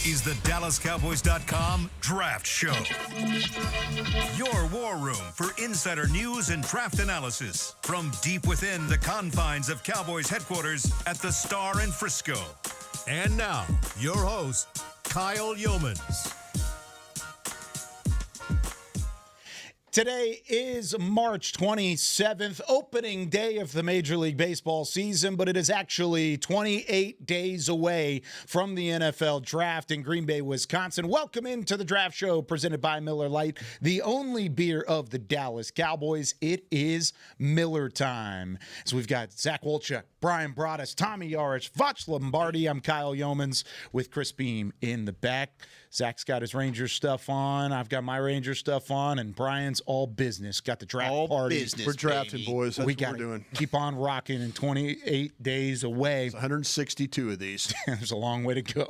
is the DallasCowboys.com Draft Show. Your war room for insider news and draft analysis from deep within the confines of Cowboys headquarters at the Star in Frisco. And now, your host, Kyle Youmans. Today is March 27th, opening day of the Major League Baseball season, but it is actually 28 days away from the NFL draft in Green Bay, Wisconsin. Welcome into the Draft Show presented by Miller Lite, the only beer of the Dallas Cowboys. It is Miller time. So we've got Zach Wolchuk, Brian Broaddus, Tommy Yarich, Vach Lombardi. I'm Kyle Youmans with Chris Beam in the back. Zach's got his Rangers stuff on. I've got my Rangers stuff on, and Brian's all business. Got the draft all party. Business, we're drafting, baby. Boys. That's we what we're doing. Keep on rocking in 28 days away. It's 162 of these. There's a long way to go.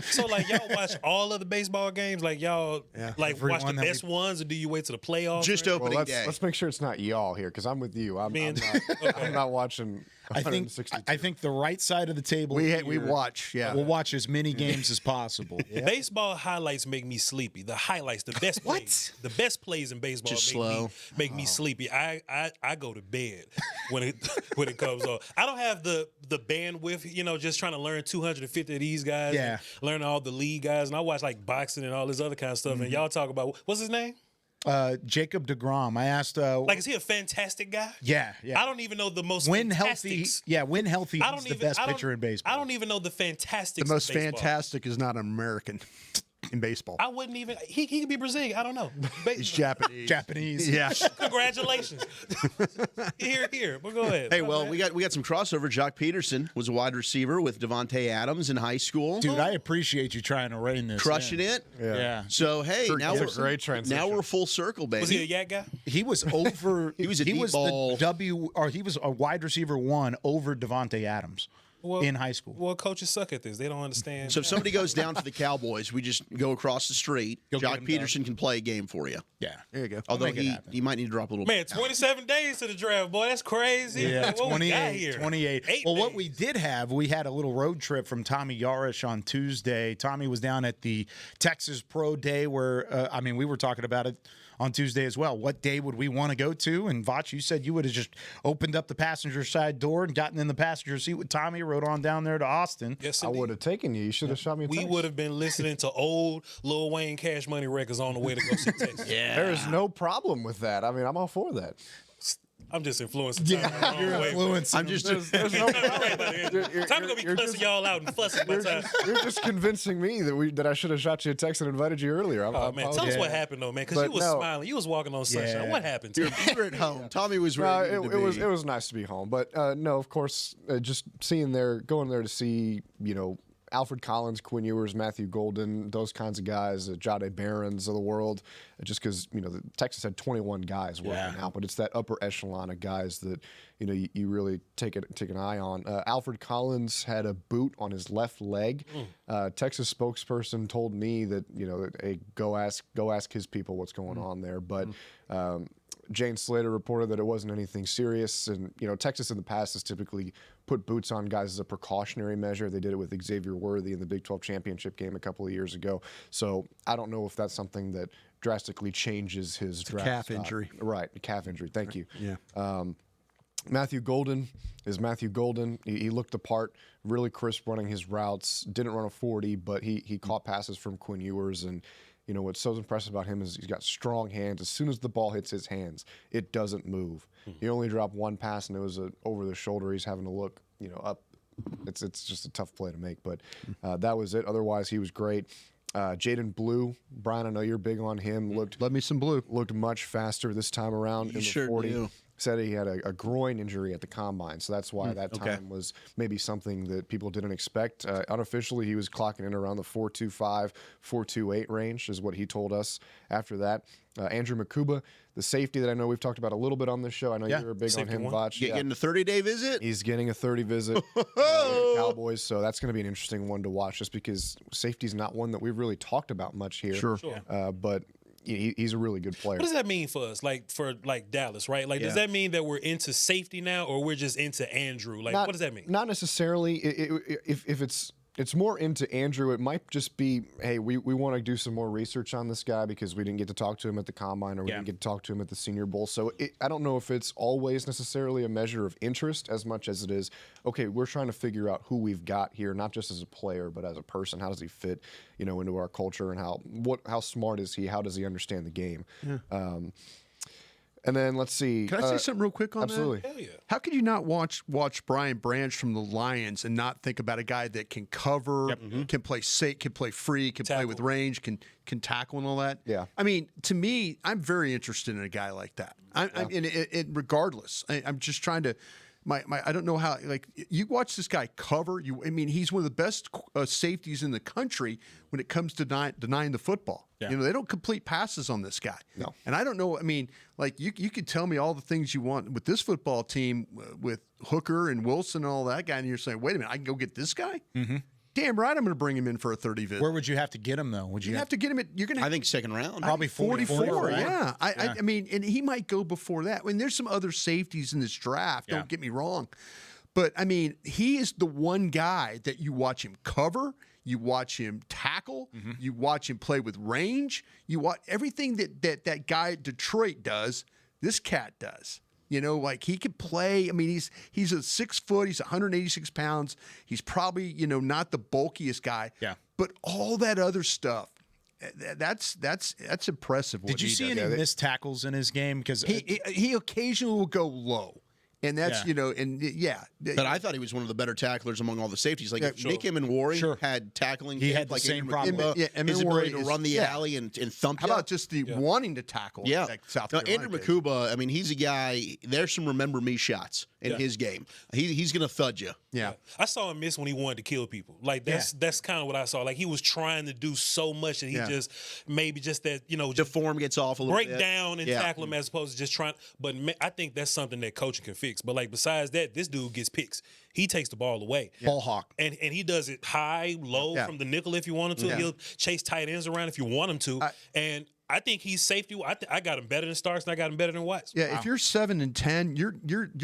So, like, y'all watch all of the baseball games? Like, y'all watch the best ones, or do you wait till the playoffs? Just opening day. Let's make sure it's not y'all here, because I'm with you. I'm not watching 162. I think the right side of the table we watch, we'll watch as many games as possible. Baseball highlights make me sleepy. The highlights, the best plays. The best plays in baseball make me sleepy. I go to bed when it comes on. I don't have the bandwidth, just trying to learn 250 of these guys, and learn all the league guys. And I watch like boxing and all this other kind of stuff. And y'all talk about, what's his name? Jacob deGrom. I asked, is he a fantastic guy? Yeah. I don't even know the most when fantastics. healthy. When healthy, he's the best pitcher in baseball. I don't even know the fantastics. The most of baseball. fantastic is not an American in baseball. I wouldn't even. He could be Brazilian. I don't know. He's Japanese. Japanese. Yeah. Congratulations. Here. But go ahead. Hey, we got some crossover. Jock Peterson was a wide receiver with Devontae Adams in high school. Dude, I appreciate you trying to rein this. Crushing it. Yeah. So hey, now we're a great transition. Now we're full circle, baby. Was he a yak guy? He was over. He was he was a wide receiver one over Devontae Adams. In high school. Well, coaches suck at this. They don't understand. So if somebody goes down for the Cowboys, we just go across the street. Jock Peterson can play a game for you. Yeah. There you go. Although he might need to drop a little bit. 27 days to the draft, boy. That's crazy. Yeah, what 28. We got here? 28. Well, what we did have, we had a little road trip from Tommy Yarich on Tuesday. Tommy was down at the Texas Pro Day where, we were talking about it on Tuesday as well. What day would we want to go to? And Vach, you said you would have just opened up the passenger side door and gotten in the passenger seat with Tommy, rode on down there to Austin. Yes, I would have taken you. You should have shot me a text. We would have been listening to old Lil Wayne Cash Money records on the way to go see Texas. There is no problem with that. I mean, I'm all for that. I'm just influencing. You're influencing. I'm just. There's no problem. Time to go be cussing y'all out and fussing my time. You're just convincing me that I should have shot you a text and invited you earlier. Man, tell us what happened though, man, because you was smiling, you was walking on sunshine. Yeah. What happened? You were at home. Tommy was ready. It was nice to be home, but no, of course, just going there to see Alfred Collins, Quinn Ewers, Matthew Golden, those kinds of guys, Jahdae Barons of the world, just because, Texas had 21 guys working out, but it's that upper echelon of guys that, you really take an eye on. Alfred Collins had a boot on his left leg. Texas spokesperson told me that, hey, go ask his people what's going on there. But Jane Slater reported that it wasn't anything serious. And, Texas in the past has typically put boots on guys as a precautionary measure. They did it with Xavier Worthy in the Big 12 championship game a couple of years ago. So I don't know if that's something that drastically changes his draft calf stock. injury. Right, calf injury. Thank you. Yeah. Matthew Golden is Matthew Golden. He looked the part, really crisp running his routes. Didn't run a 40, but he caught passes from Quinn Ewers. And, what's so impressive about him is he's got strong hands. As soon as the ball hits his hands, it doesn't move. He only dropped one pass, and it was over the shoulder. He's having to look, up. It's just a tough play to make, but that was it. Otherwise, he was great. Jaden Blue, Brian, I know you're big on him. Love me some Blue. Looked much faster this time around in the 40. Do. Said he had a groin injury at the combine, so that's why that time was maybe something that people didn't expect. Unofficially, he was clocking in around the 4.25, 4.28 range is what he told us. After that, Andrew Makuba, the safety that I know we've talked about a little bit on this show. I know you were big on him, Vach. Getting a 30-day visit? He's getting a 30 visit with the Cowboys, so that's going to be an interesting one to watch just because safety's not one that we've really talked about much here. Sure. But he's a really good player. What does that mean for us, for Dallas, right? Does that mean that we're into safety now, or we're just into Andrew? What does that mean? Not necessarily. If it's It's more into Andrew. It might just be, hey, we want to do some more research on this guy because we didn't get to talk to him at the Combine or we didn't get to talk to him at the Senior Bowl. So I don't know if it's always necessarily a measure of interest as much as it is, okay, we're trying to figure out who we've got here, not just as a player, but as a person. How does he fit, into our culture, and how smart is he? How does he understand the game? Yeah. And then let's see. Can I say something real quick on absolutely. that? Absolutely. Yeah. How could you not watch Brian Branch from the Lions and not think about a guy that can cover, can play safe, can play free, can play with range, can tackle and all that? Yeah. I mean, to me, I'm very interested in a guy like that. Regardless, I'm just trying to. I don't know how, you watch this guy cover. He's one of the best safeties in the country when it comes to denying the football. Yeah. They don't complete passes on this guy. No. And I don't know, you could tell me all the things you want with this football team with Hooker and Wilson and all that guy, and you're saying, wait a minute, I can go get this guy? Mm-hmm. Damn right, I'm going to bring him in for a 30 visit. Where would you have to get him, though? Would you have to get him I think second round. Probably 44, right? yeah. And he might go before that. There's some other safeties in this draft, don't get me wrong. But, he is the one guy that you watch him cover, you watch him tackle, you watch him play with range, you watch everything that guy at Detroit does, this cat does. He could play. He's a 6 foot. He's 186 pounds. He's probably, not the bulkiest guy. Yeah. But all that other stuff, that's impressive. Did you see any missed tackles in his game? Because he occasionally will go low. And that's, But I thought he was one of the better tacklers among all the safeties. Nick Emenwari had tackling. He had the same problem. His ability to run the alley and thump you. How about just the wanting to tackle? Yeah. Like South Carolina Andrew Makuba, he's a guy, there's some remember me shots in his game. He's going to thud you. Yeah. I saw him miss when he wanted to kill people. That's kind of what I saw. He was trying to do so much that he just maybe just that, the form gets off a little bit. Break down and tackle him as opposed to just trying. But I think that's something that coaching can fix. But besides that, this dude gets picks. He takes the ball away. Ball hawk. And he does it high, low, from the nickel if you want him to. He'll chase tight ends around if you want him to. And I think he's safety. I got him better than Starks and I got him better than Watts. Yeah, wow. If you're 7 and 10, you're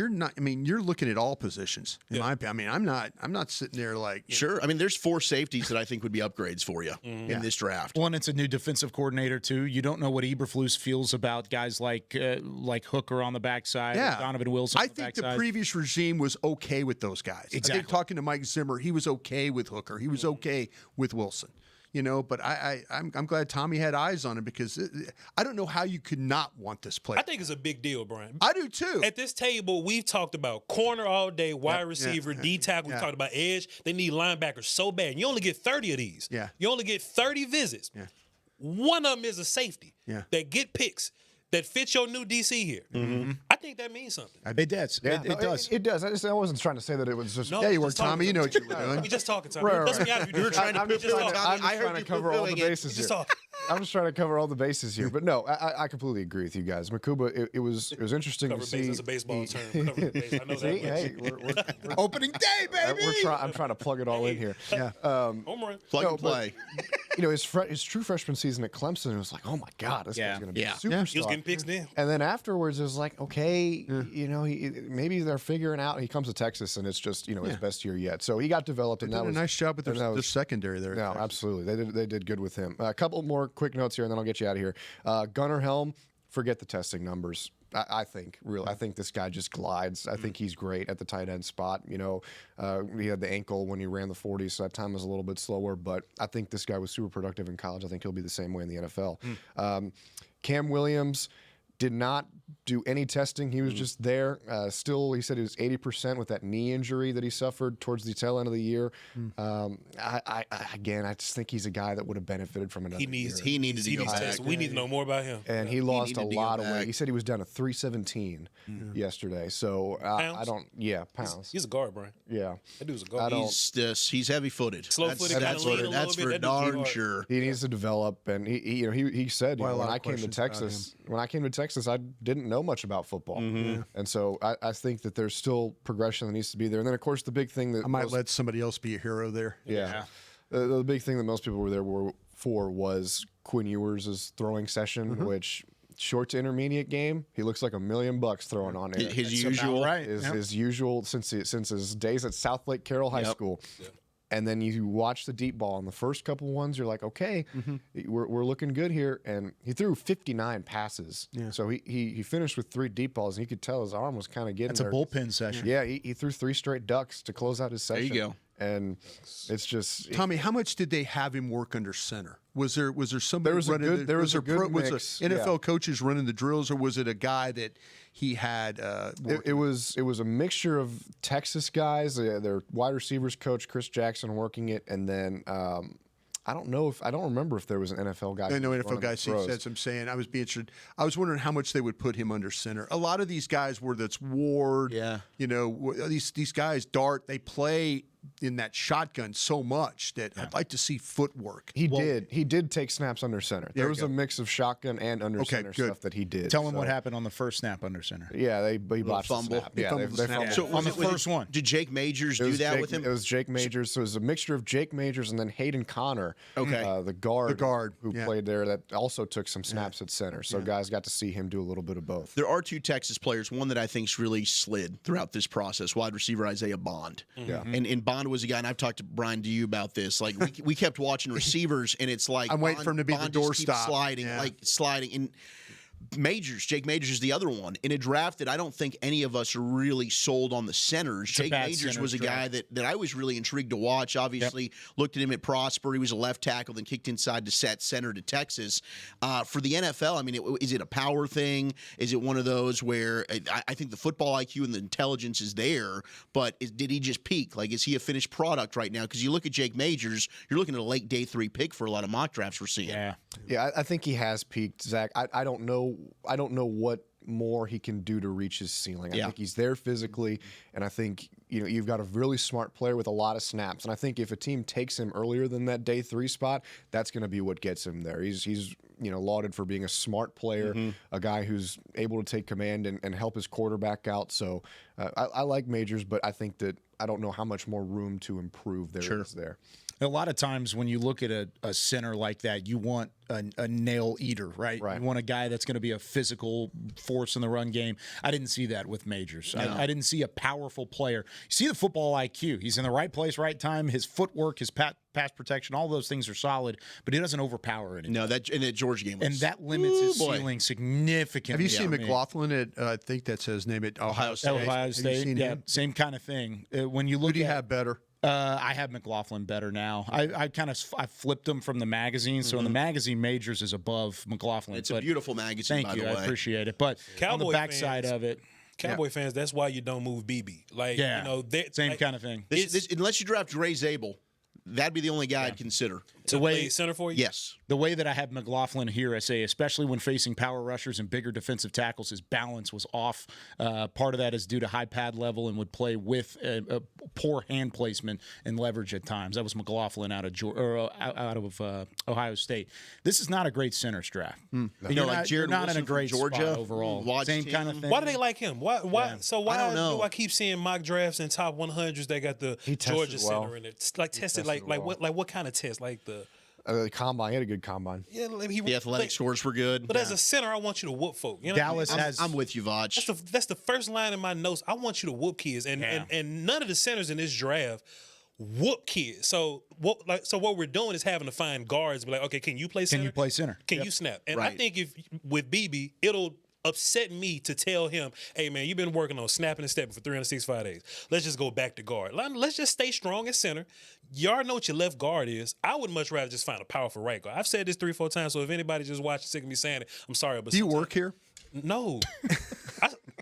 not. You're looking at all positions. In my opinion, I'm not sitting there like sure. There's 4 safeties that I think would be upgrades for you in this draft. One, it's a new defensive coordinator too. You don't know what Eberflus feels about guys like Hooker on the backside, Donovan Wilson. I think the previous regime was okay with those guys. Exactly. I think talking to Mike Zimmer, he was okay with Hooker. He was okay with Wilson. But I'm glad Tommy had eyes on him because I don't know how you could not want this player. I think it's a big deal, Brian. I do too. At this table, we've talked about corner all day, wide receiver, D tackle. We talked about edge. They need linebackers so bad. You only get 30 of these. Yeah. You only get 30 visits. Yeah. One of them is a safety that get picks. That fits your new DC here. Mm-hmm. I think that means something. It does. Yeah. It does. It does. I wasn't trying to say that it was just. Yeah, you were, Tommy. You know what you were doing. We just talking, Tommy. Right. You were trying to. I'm just trying to cover all the bases here. I'm just trying to cover all the bases here. But no, I completely agree with you guys. Makuba, it was interesting to see. That's a baseball term. Cover the base. I know that. Hey, we're opening day, baby. I'm trying to plug it all in here. Yeah. Home run. Plug and play. His true freshman season at Clemson, it was like, oh my God, this guy's going to be a superstar. He was getting picks then. And then afterwards, it was like, okay, maybe they're figuring out. He comes to Texas, and it's just his best year yet. So he got developed, and that was a nice job with the secondary there. No, absolutely, they did good with him. A couple more quick notes here, and then I'll get you out of here. Gunnar Helm, forget the testing numbers. I think this guy just glides. I think he's great at the tight end spot. He had the ankle when he ran the 40, so that time was a little bit slower. But I think this guy was super productive in college. I think he'll be the same way in the NFL. Cam Williams did not do any testing. He was just there. Still, he said he was 80% with that knee injury that he suffered towards the tail end of the year. I just think he's a guy that would have benefited from another year. He needed to go back. We need to know more about him. And he lost a lot of weight. He said he was down to 317 yesterday. So pounds. He's a guard, Brian. Yeah. That dude's a guard. He's heavy-footed. Slow-footed, That's for darn sure. He needs to develop, and he said when I came to Texas, I didn't know much about football, and so I think that there's still progression that needs to be there. And then of course the big thing that I might let somebody else be a hero there. Yeah. The big thing that most people were there for was Quinn Ewers' throwing session, which short to intermediate game, he looks like $1 million throwing on it. His usual, his usual since his days at South Lake Carroll High School. And then you watch the deep ball, and the first couple ones, you're like, okay, we're looking good here. And he threw 59 passes. Yeah. So he finished with 3 deep balls, and you could tell his arm was kind of getting there. That's a bullpen session. Yeah, he threw 3 straight ducks to close out his session. There you go. And it's just Tommy, how much did they have him work under center? Was there somebody was running a good mix. NFL coaches running the drills, or was it a guy that he had? It was a mixture of Texas guys, their wide receivers coach Chris Jackson working it, and then I don't remember if there was an NFL guy. No NFL guy. That's what I'm saying. I was being interested. I was wondering how much they would put him under center. A lot of these guys that's Ward. Yeah. You know, these guys dart. They play in that shotgun so much that I'd like to see footwork. He did take snaps under center. There was a mix of shotgun and under center stuff that he did. Tell him what happened on the first snap under center. Yeah, he botched the snap. They fumbled the snap. So on the first one. Did Jake Majors do that with him? It was Jake Majors. So it was a mixture of Jake Majors and then Hayden Connor, the guard who played there, that also took some snaps at center. So guys got to see him do a little bit of both. There are 2 Texas players, one that I think's really slid throughout this process, wide receiver Isaiah Bond. Yeah. And Bond was a guy, and I've talked to Brian, to you about this. Like, we kept watching receivers, and it's like I'm waiting for him to be Bond the just keeps doorstop. sliding. And Jake Majors is the other one. In a draft that I don't think any of us are really sold on the centers. Jake Majors was a guy that I was really intrigued to watch. Obviously, looked at him at Prosper. He was a left tackle, then kicked inside to set center to Texas. For the NFL, I mean, is it a power thing? Is it one of those where I think the football IQ and the intelligence is there, but did he just peak? Like, is he a finished product right now? Because you look at Jake Majors, you're looking at a late day 3 pick for a lot of mock drafts we're seeing. Yeah, I think he has peaked, Zach. I don't know what more he can do to reach his ceiling. I think he's there physically, and I think you've got a really smart player with a lot of snaps. And I think if a team takes him earlier than that day 3 spot, that's going to be what gets him there. He's lauded for being a smart player, a guy who's able to take command and help his quarterback out. So I like Majors, but I think that I don't know how much more room to improve there is there. A lot of times when you look at a center like that, you want a nail eater, right? You want a guy that's going to be a physical force in the run game. I didn't see that with Majors. No. I didn't see a powerful player. You see the football IQ. He's in the right place, right time. His footwork, his pass protection, all those things are solid, but he doesn't overpower anything. No, that in that Georgia game, and that limits his ceiling significantly. Have you seen McLaughlin at? I think that's his name at Ohio State. Ohio State, have you seen him? Same kind of thing. When you look, who do you have better? I have McLaughlin better now. I flipped him from the magazine, so in the magazine, Majors is above McLaughlin. It's a beautiful magazine. Thank you, by the way. I appreciate it. But on the backside of it, Cowboy fans, that's why you don't move BB. Like, same kind of thing. Unless you draft Dre Zabel, that'd be the only guy I'd consider. To play center for you? Yes. The way that I have McLaughlin here, I say, especially when facing power rushers and bigger defensive tackles, his balance was off. Part of that is due to high pad level and would play with a poor hand placement and leverage at times. That was McLaughlin out of Ohio State. This is not a great center draft. Like Jared not Wilson in a great from Georgia spot overall. Same kind of thing. Why do they like him? Why? Yeah. So why I don't know. do I keep seeing mock drafts and top 100s? They got the Georgia center in it. It's like tested like what kind of test? Like the combine. He had a good combine. Yeah, the athletic scores were good. But as a center, I want you to whoop folk. You know Dallas I'm with you, Vach. That's the first line in my notes. I want you to whoop kids, and none of the centers in this draft whoop kids. So what we're doing is having to find guards. Be like, okay, can you play center? Can you play center? Can you snap? And I think if with BB, it'll upset me to tell him, hey, man, you've been working on snapping and stepping for 365 days. Let's just go back to guard. Let's just stay strong at center. You already know what your left guard is. I would much rather just find a powerful right guard. I've said this 3-4 times, so if anybody just watching sick of me saying it, I'm sorry. But do you work here? No.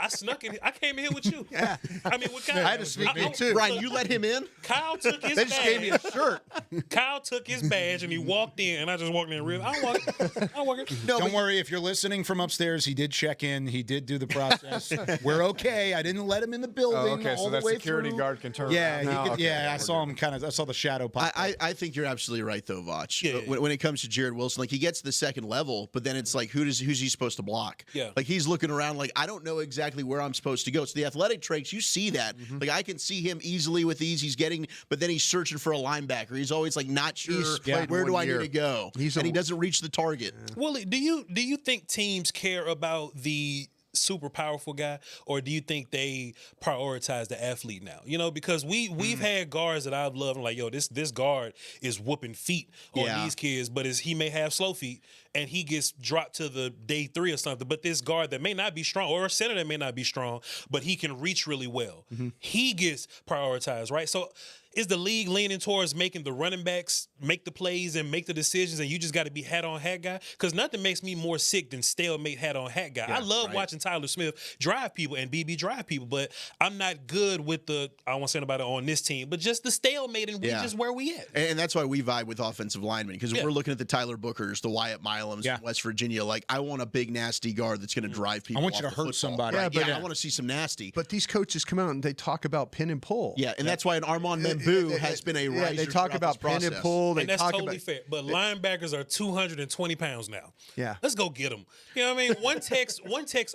I snuck in. I came in here with you. Yeah. I mean, with Kyle. I had to sneak in too. Brian, you let him in? Kyle took his badge. They just gave me a shirt. Kyle took his badge and he walked in, and I just walked in real. I don't work. Don't worry. If you're listening from upstairs, he did check in. He did do the process. We're okay. I didn't let him in the building. Okay, all so the that way security through. guard can turn Yeah, around. I saw him I saw the shadow pop. I think you're absolutely right, though, Vach. Yeah. When it comes to Jared Wilson, like he gets to the second level, but then it's like, who's he supposed to block? Yeah. Like he's looking around like, I don't know exactly where I'm supposed to go. So the athletic traits, you see that. Like I can see him easily with these. He's getting, but then he's searching for a linebacker. He's always like not sure where do I need to go. And he doesn't reach the target. Willie, do you think teams care about the super powerful guy, or do you think they prioritize the athlete now? You know, because we've had guards that I've loved. I'm like, yo, this guard is whooping feet on these kids, but he may have slow feet and he gets dropped to the day 3 or something. But this guard that may not be strong, or a center that may not be strong, but he can reach really well, he gets prioritized, right? So is the league leaning towards making the running backs make the plays and make the decisions, and you just got to be hat-on-hat guy? Because nothing makes me more sick than stalemate hat-on-hat guy. I love watching Tyler Smith drive people and BB drive people, but I'm not good with I don't want to say anybody on this team, but just the stalemate and just where we at. And that's why we vibe with offensive linemen, because we're looking at the Tyler Bookers, the Wyatt Milums from West Virginia. Like, I want a big, nasty guard that's going to drive people. I want you to hurt somebody. Right? Yeah, I want to see some nasty. But these coaches come out and they talk about pin and pull. Yeah, and that's why an Armand Membu has been a riser. They talk about pin and pull. And that's totally fair. But linebackers are 220 pounds now. Yeah. Let's go get them. You know what I mean? One techs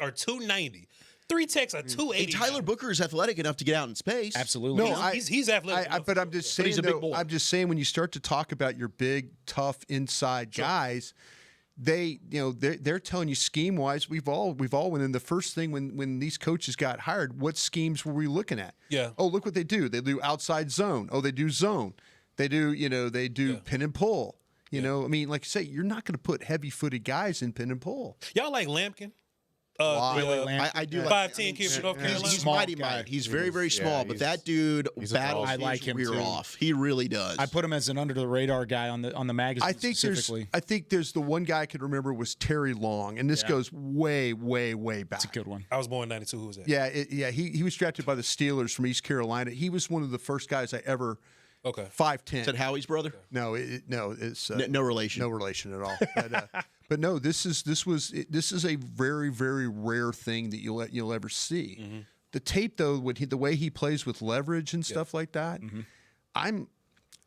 are 290. 3 techs are 280. And Tyler Booker is athletic enough to get out in space. Absolutely. No, he's athletic. But I'm just saying, he's a big boy. I'm just saying, when you start to talk about your big, tough inside guys, they're telling you scheme wise. We've all went in. The first thing when these coaches got hired, what schemes were we looking at? Yeah. Oh, look what they do. They do outside zone. Oh, they do zone. They do pin and pull. You know, I mean, like you say, you're not going to put heavy-footed guys in pin and pull. Y'all like Lampkin? I do 5'10" kid from North Carolina. He's mighty. He's very, very small, but that dude battles I like him rear too. off. He really does. I put him as an under the radar guy on the magazine. I think there's the one guy I could remember was Terry Long, and this goes way, way, way back. That's a good one. I was born in '92. Who was that? Yeah, he was drafted by the Steelers from East Carolina. He was one of the first guys I ever. Okay. 5'10". Is that Howie's brother? No, it's no relation. No relation at all. But no, this is a very, very rare thing that you'll ever see. Mm-hmm. The tape though, the way he plays with leverage and stuff like that, I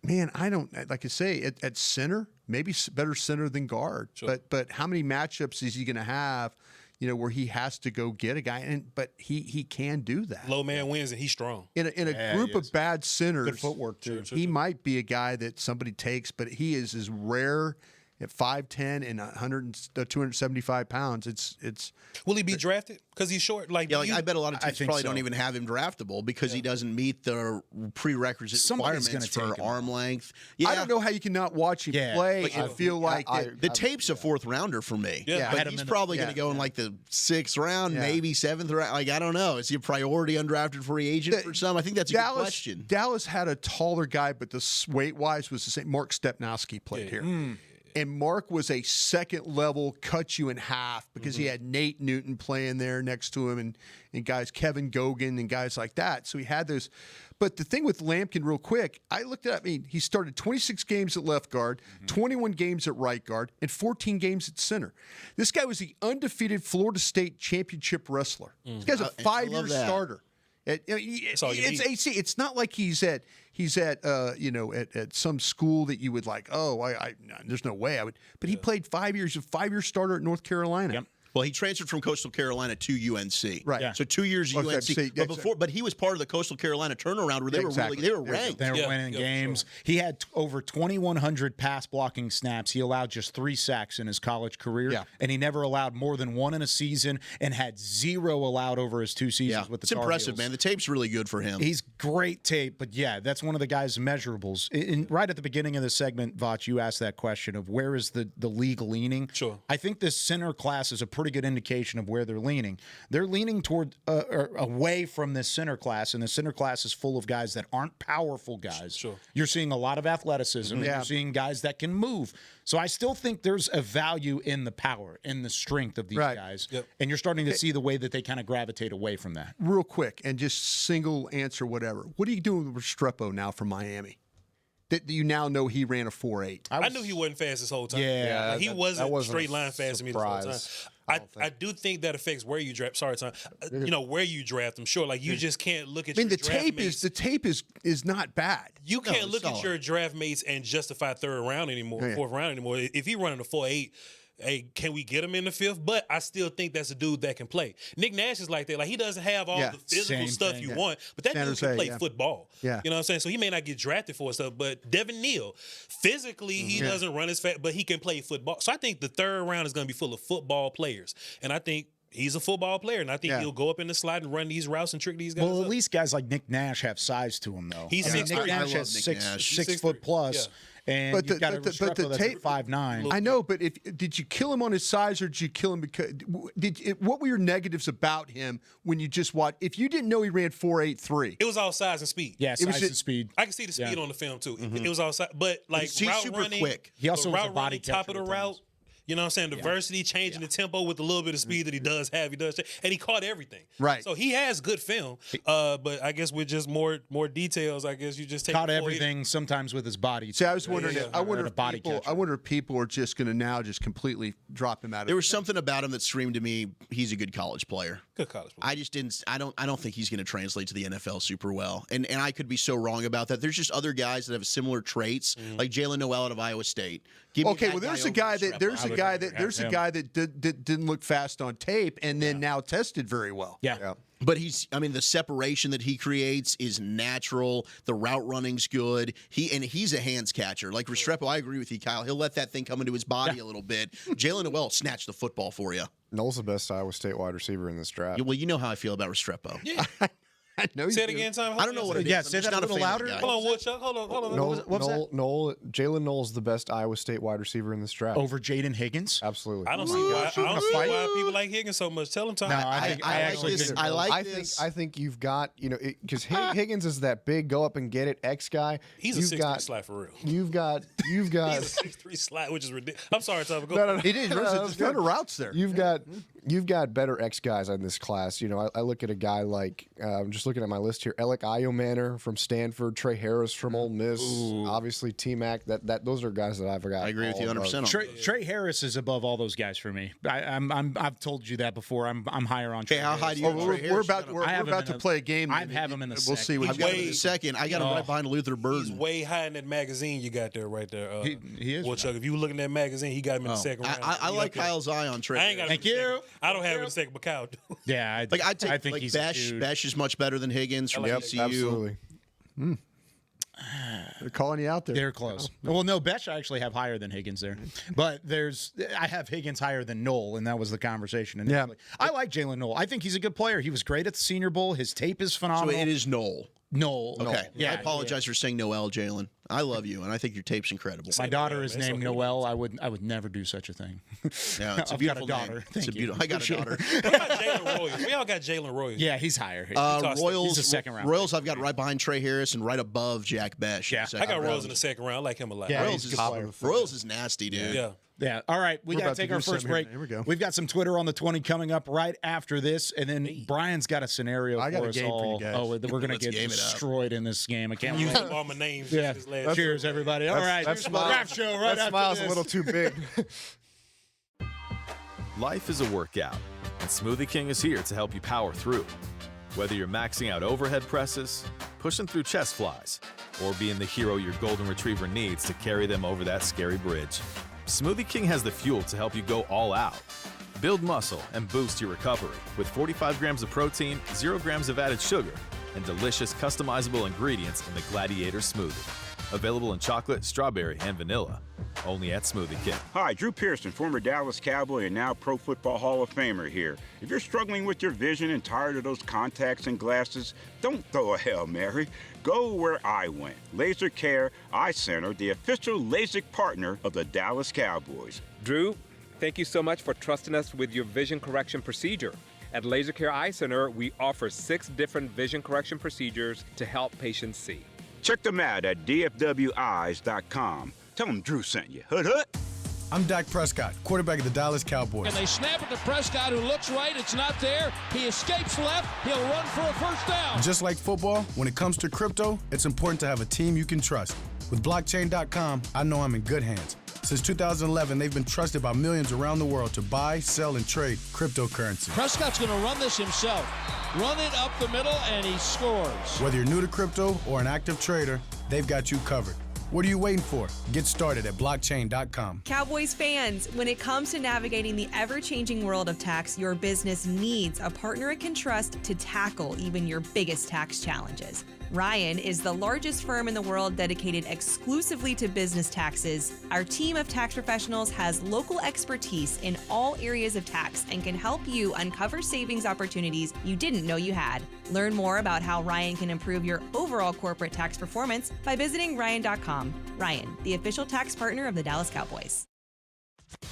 don't, like I say, at center, maybe better center than guard. Sure. But how many matchups is he going to have? You know, where he has to go get a guy, but he can do that. Low man wins, and he's strong. In a group of bad centers, good footwork too. He might be a guy that somebody takes, but he is as rare at 5'10" and 275 pounds. It's. Will he be drafted because he's short? I bet a lot of teams probably don't even have him draftable because he doesn't meet the prerequisite requirements for arm length. Yeah. I don't know how you can not watch him play and feel like the tape's a 4th rounder for me. Yeah, but he's probably going to go in like the 6th round, maybe 7th round. Like, I don't know. Is he a priority undrafted free agent for some? I think that's a good question. Dallas had a taller guy, but the weight-wise was the same. Mark Stepnowski played here. And Mark was a second level, cut you in half because he had Nate Newton playing there next to him and guys, Kevin Gogan and guys like that. So he had those. But the thing with Lampkin, real quick, I looked at he started 26 games at left guard, 21 games at right guard, and 14 games at center. This guy was the undefeated Florida State championship wrestler. This guy's a 5-year starter. It's not like he's at some school that you would like. Oh, there's no way I would. But he played 5 years, a 5-year starter at North Carolina. Yep. Well, he transferred from Coastal Carolina to UNC. Right. Yeah. So 2 years at UNC. But he was part of the Coastal Carolina turnaround where they were ranked. They were winning games. Sure. He had over 2,100 pass blocking snaps. He allowed just 3 sacks in his college career, and he never allowed more than 1 in a season, and had 0 allowed over his 2 seasons with the Tar impressive, Heels. man. The tape's really good for him. He's great tape, but that's one of the guy's measurables. Right at the beginning of the segment, Vach, you asked that question of where is the league leaning. Sure. I think this center class is a pretty good indication of where they're leaning. They're leaning toward or away from this center class, and the center class is full of guys that aren't powerful guys. Sure. You're seeing a lot of athleticism. And you're seeing guys that can move. So I still think there's a value in the power, in the strength of these guys. Yep. And you're starting to see the way that they kind of gravitate away from that. Real quick, and just single answer, whatever. What are you doing with Restrepo now from Miami? That you now know he ran a 4.8. I knew he wasn't fast this whole time. Yeah, he wasn't straight line fast to me this whole time. I do think that affects where you draft. Sorry, Tom. Where you draft them. Sure, like you just can't look at. The tape is not bad. You can't look at your draft mates and justify 3rd round anymore, 4th round anymore. If he running a 4.8. Hey, can we get him in the 5th? But I still think that's a dude that can play. Nick Nash is like that. Like, he doesn't have all the physical stuff you want, but that dude can play football. Yeah. You know what I'm saying? So he may not get drafted for stuff, but Devin Neal, physically, he doesn't run as fast, but he can play football. So I think the 3rd round is going to be full of football players. And I think He's a football player, and I think he'll go up in the slot and run these routes and trick these guys. Well, up. at least guys like Nick Nash have size to him, though. He's 6'3". Nick Nash has six foot plus. Yeah. And but you've got a Restrepo that's 5'9". I know, but did you kill him on his size, or did you kill him because what were your negatives about him when you just watched? If you didn't know he ran 4.83, it was all size and speed. Yeah, size and speed. I can see the speed on the film too. It was all size, but like he's route super running, quick. He also was route a body running, top of catcher the at route. times. You know what I'm saying? Diversity, changing the tempo with a little bit of speed that he does have. He does, and he caught everything. Right. So he has good film. But I guess with just more details, I guess you just take caught everything sometimes with his body. See, I was wondering. I wonder if people are just going to now just completely drop him out of. There was something about him that screamed to me. He's a good college player. Good college player. I just didn't. I don't think he's going to translate to the NFL super well. And I could be so wrong about that. There's just other guys that have similar traits, like Jalen Noel out of Iowa State. Okay, well, there's a guy that didn't look fast on tape, and then now tested very well. Yeah. But the separation that he creates is natural. The route running's good. He's a hands catcher. Like Restrepo, I agree with you, Kyle. He'll let that thing come into his body a little bit. Jalen Noel snatched the football for you. Noel's the best Iowa State wide receiver in this draft. Well, you know how I feel about Restrepo. Yeah. I know. Say it again, Tom. I don't know what it is. Yeah, say that a little louder. Hold on, Woodchuck. Hold on. Jalen Noel's the best Iowa State wide receiver in this draft. Over Jaden Higgins? Absolutely. I don't see why people like Higgins so much. Tell him, Tom. No, I think you've got, because Higgins is that big go up and get it X guy. He's a 6'3" slot for real. You've got He's a 6'3" slot, which is ridiculous. I'm sorry, Tom. Go. No. It is. There's a ton of routes there. You've got better X guys in this class. I look at a guy like I'm just looking at my list here. Alec Iomanner from Stanford, Trey Harris from Ole Miss, obviously T-Mac. Those are guys that I've got. I agree with you 100%. Trey Harris is above all those guys for me. I've told you that before. I'm higher on Trey. How high do you? We're about to play a game. I have him in the second. We'll see. I've got him in the second. I got him right behind Luther Burden. He's way high in that magazine you got there, right there. He is. Well, Chuck, if you look in that magazine, he got him in the second round. I like Kyle's eye on Trey. I ain't got him. Thank you. I don't have him in the second, but Kyle do. Yeah, I think he's Besh is much better than Higgins from TCU. Absolutely. They're calling you out there. They're close. Well, no, Besh I actually have higher than Higgins there, but I have Higgins higher than Noel, and that was the conversation initially. Yeah. I like Jalen Noel. I think he's a good player. He was great at the Senior Bowl. His tape is phenomenal. So it is Noel. Noel. Okay. Yeah, I apologize for saying Noel, Jalen. I love you, and I think your tape's incredible. My daughter is named Noel. I would never do such a thing. Yeah, it's a beautiful name. It's a beautiful. I got a daughter. What about Jalen Royals? We all got Jalen Royals. Yeah, he's higher. Royals, he's a second round. Royals, I've got right behind Trey Harris and right above Jack Besh. Yeah, I got Royals in the second round. I like him a lot. Yeah, Royals is nasty, dude. Yeah. Yeah. All right. We got to take our first break. Here we go. We've got some Twitter on the 20 coming up right after this. And then Brian's got a scenario for us all. We're going to get destroyed in this game. I can't use all my names. Yeah. Cheers, everybody. All right. Draft show right after this. Smile's a little too big. Life is a workout, and Smoothie King is here to help you power through. Whether you're maxing out overhead presses, pushing through chest flies, or being the hero your golden retriever needs to carry them over that scary bridge, Smoothie King has the fuel to help you go all out. Build muscle and boost your recovery with 45 grams of protein, 0 grams of added sugar, and delicious customizable ingredients in the Gladiator Smoothie. Available in chocolate, strawberry, and vanilla. Only at Smoothie King. Hi, Drew Pearson, former Dallas Cowboy and now Pro Football Hall of Famer here. If you're struggling with your vision and tired of those contacts and glasses, don't throw a Hail Mary. Go where I went. Laser Care Eye Center, the official LASIK partner of the Dallas Cowboys. Drew, thank you so much for trusting us with your vision correction procedure. At Laser Care Eye Center, we offer 6 different vision correction procedures to help patients see. Check them out at dfweyes.com. Tell them Drew sent you. Hood, hood. I'm Dak Prescott, quarterback of the Dallas Cowboys. And they snap it to Prescott, who looks right. It's not there. He escapes left. He'll run for a first down. Just like football, when it comes to crypto, it's important to have a team you can trust. With blockchain.com, I know I'm in good hands. Since 2011, they've been trusted by millions around the world to buy, sell, and trade cryptocurrency. Prescott's going to run this himself. Run it up the middle, and he scores. Whether you're new to crypto or an active trader, they've got you covered. What are you waiting for? Get started at blockchain.com. Cowboys fans, when it comes to navigating the ever-changing world of tax, your business needs a partner it can trust to tackle even your biggest tax challenges. Ryan is the largest firm in the world dedicated exclusively to business taxes. Our team of tax professionals has local expertise in all areas of tax and can help you uncover savings opportunities you didn't know you had. Learn more about how Ryan can improve your overall corporate tax performance by visiting Ryan.com. Ryan, the official tax partner of the Dallas Cowboys.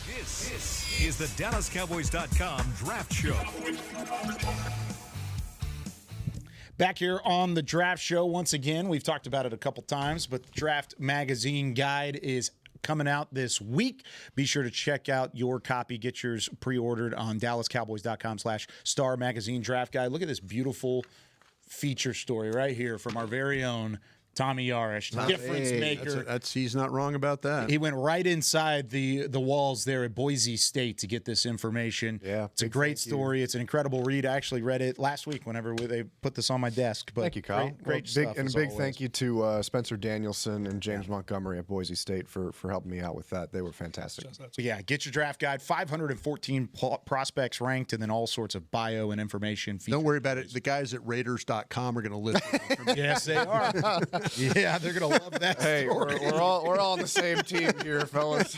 This is the DallasCowboys.com Draft Show. Back here on the Draft Show once again. We've talked about it a couple times, but the Draft Magazine Guide is coming out this week. Be sure to check out your copy. Get yours pre-ordered on DallasCowboys.com/Star Magazine Draft Guide. Look at this beautiful feature story right here from our very own Tommy Yarish, difference maker. He's not wrong about that. He went right inside the walls there at Boise State to get this information. Yeah, it's a great story. It's an incredible read. I actually read it last week whenever they put this on my desk. But thank you, Kyle. Great stuff. And a big thank you to Spencer Danielson and James Montgomery at Boise State for helping me out with that. They were fantastic. So yeah, get your draft guide. 514 prospects ranked, and then all sorts of bio and information. Don't worry about it. The guys at Raiders.com are going to list it. Yes, they are. Yeah, they're gonna love that. Hey, we're all on the same team here, fellas.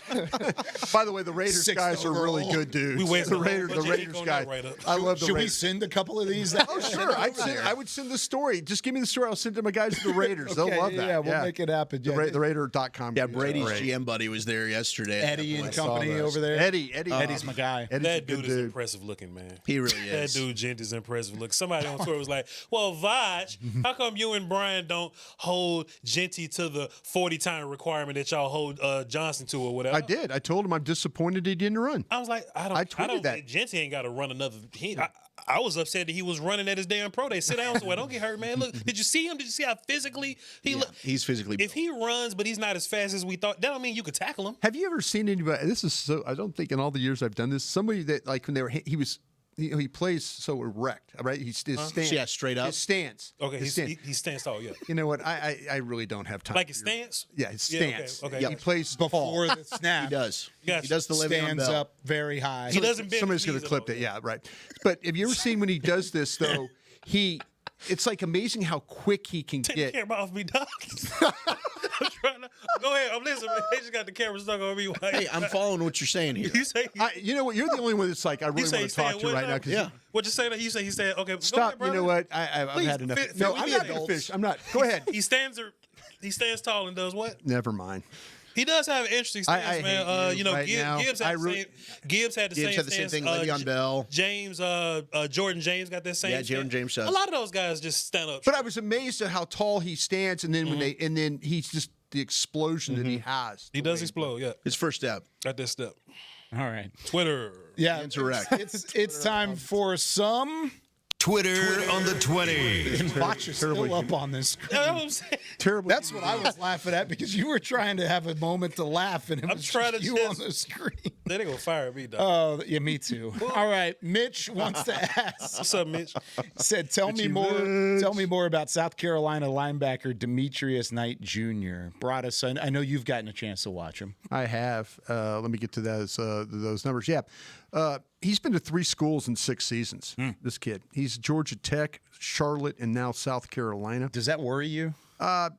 By the way, the Raiders guys are really good dudes. The Raiders guys. I love the Raiders. Should we send a couple of these? Oh, sure. I would send the story. Just give me the story. I'll send to my guys at the Raiders. Okay, they'll love that. Yeah, we'll make it happen. The Raider.com. Yeah, Brady's GM buddy was there yesterday. Eddie and company over there. Eddie's my guy. That dude is impressive looking, man. He really is. That dude, Gent, is impressive looking. Somebody on Twitter was like, well, Vaj, how come you and Brian don't hold Genty to the 40-time requirement that y'all hold Johnson to or whatever? I did. I told him I'm disappointed he didn't run. I was like, I tweeted that. Genty ain't got to run another. I was upset that he was running at his damn pro day. Sit down somewhere. Don't get hurt, man. Look, did you see him? Did you see how physically he look? He's physically built. If he runs, but he's not as fast as we thought, that don't mean you could tackle him. Have you ever seen anybody? This is so. I don't think in all the years I've done this, somebody that like when they were he plays so erect, right? His stance. Yeah, straight up. His stance. Okay, he stands tall, yeah. You know what? I really don't have time. Like his stance? Yeah, his stance. Okay. Yeah, he plays before the snap. He does. Gotcha. He does the Le'Veon Stands Bell. up very high. He doesn't bend. Somebody's going to clip that. Yeah, right. But have you ever seen when he does this though? It's like amazing how quick he can Take get. the camera off me, Doc. I'm trying to go ahead. I'm listening. They just got the camera stuck on me. Hey, I'm following what you're saying here. You say You know what? You're the only one that's like I really want to talk to right now. Yeah. What you say? You say he said okay. Stop. Go ahead, You know brother. what? I've Please, had enough. fit- No, fit I'm me not in, going to adults. fish. I'm not. Go ahead. He stands tall and does what? Never mind. He does have an interesting stance, man. hate you right now. Gibbs had the same thing. stance. Le'Veon Bell. James, Jordan James got that same. Yeah, stance. Jordan James does. A lot of those guys just stand up. But I was amazed at how tall he stands, and then when then he's just the explosion that he has. He does explode. Yeah, His first step. at this step. All right. Twitter. Yeah, Interact. It's time for some Twitter on the 20. And Botch is still up on this screen. That's what I'm saying. Terrible. That's what I was laughing at because you were trying to have a moment to laugh and it was trying just to you just- on the screen. They gonna fire me, dog. Oh, yeah, me too. All right, Mitch wants to ask. What's up, Mitch? Said, tell me more about South Carolina linebacker Demetrius Knight Jr. Brought us. I know you've gotten a chance to watch him. I have. Let me get to those numbers. Yeah. He's been to 3 schools in 6 seasons, this kid. He's Georgia Tech, Charlotte, and now South Carolina. Does that worry you? I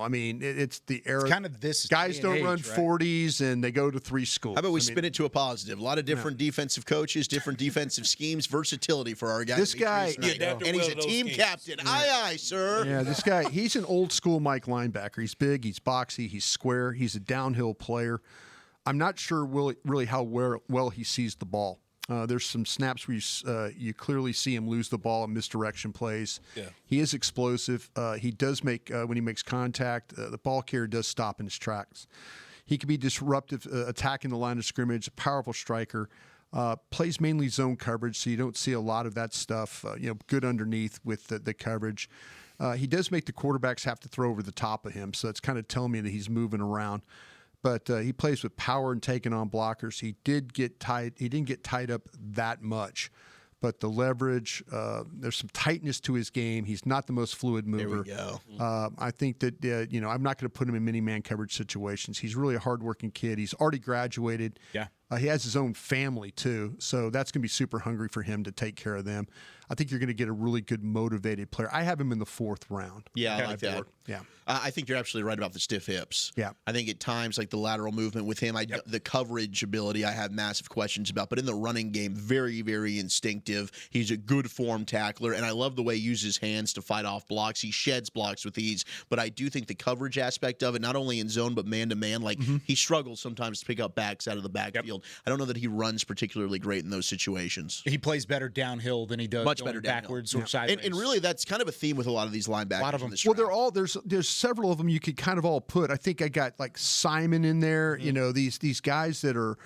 mean, it's the era. It's kind of this guys day don't and run age, right? 40s and they go to 3 schools. How about we spin it to a positive? A lot of different defensive coaches, different defensive schemes, versatility for our guy. This guy, Demetrius Knight. And he's a team captain. Aye, aye, sir. Yeah, this guy, he's an old school Mike linebacker. He's big, he's boxy, he's square, he's a downhill player. I'm not sure really how well he sees the ball. There's some snaps where you clearly see him lose the ball in misdirection plays. Yeah. He is explosive. He does make, when he makes contact, the ball carrier does stop in his tracks. He can be disruptive, attacking the line of scrimmage, a powerful striker. Plays mainly zone coverage, so you don't see a lot of that stuff. Good underneath with the coverage. He does make the quarterbacks have to throw over the top of him, so it's kind of telling me that he's moving around. But he plays with power and taking on blockers. He didn't get tied up that much, but the leverage, there's some tightness to his game. He's not the most fluid mover. There we go. I think that I'm not going to put him in many man coverage situations. He's really a hardworking kid. He's already graduated. Yeah. He has his own family, too, so that's going to be super hungry for him to take care of them. I think you're going to get a really good motivated player. I have him in the 4th round. Yeah, I like that. Yeah. I think you're absolutely right about the stiff hips. Yeah. I think at times, like the lateral movement with him, the coverage ability, I have massive questions about. But in the running game, very, very instinctive. He's a good form tackler, and I love the way he uses his hands to fight off blocks. He sheds blocks with ease. But I do think the coverage aspect of it, not only in zone but man-to-man, like he struggles sometimes to pick up backs out of the backfield. I don't know that he runs particularly great in those situations. He plays better downhill than he does much better backwards or sideways. And really, that's kind of a theme with a lot of these linebackers. A lot of them. Well, they're all there's several of them you could kind of all put. I think I got like Simon in there. You know, these guys that are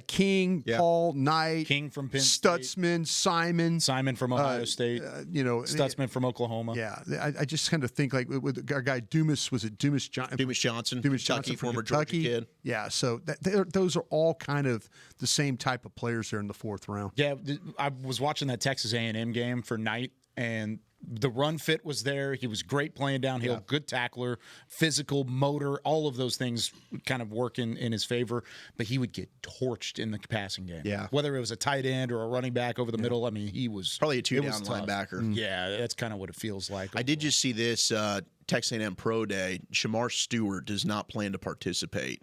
King, Paul, Knight, King from Penn Stutzman, State. Simon from Ohio State, Stutzman from Oklahoma. Yeah, I just kind of think like with our guy Dumas, was it Dumas Johnson? Dumas Johnson, Kentucky, former Kentucky. Georgia kid. Yeah, so those are all kind of the same type of players there in the 4th round. Yeah, I was watching that Texas A&M game for Knight, and the run fit was there. He was great playing downhill, good tackler, physical, motor, all of those things kind of work in his favor. But he would get torched in the passing game. Yeah. Whether it was a tight end or a running back over the middle, I mean, he was probably a 2-down linebacker. Yeah, that's kind of what it feels like. I did just see this Texas A&M Pro Day. Shamar Stewart does not plan to participate.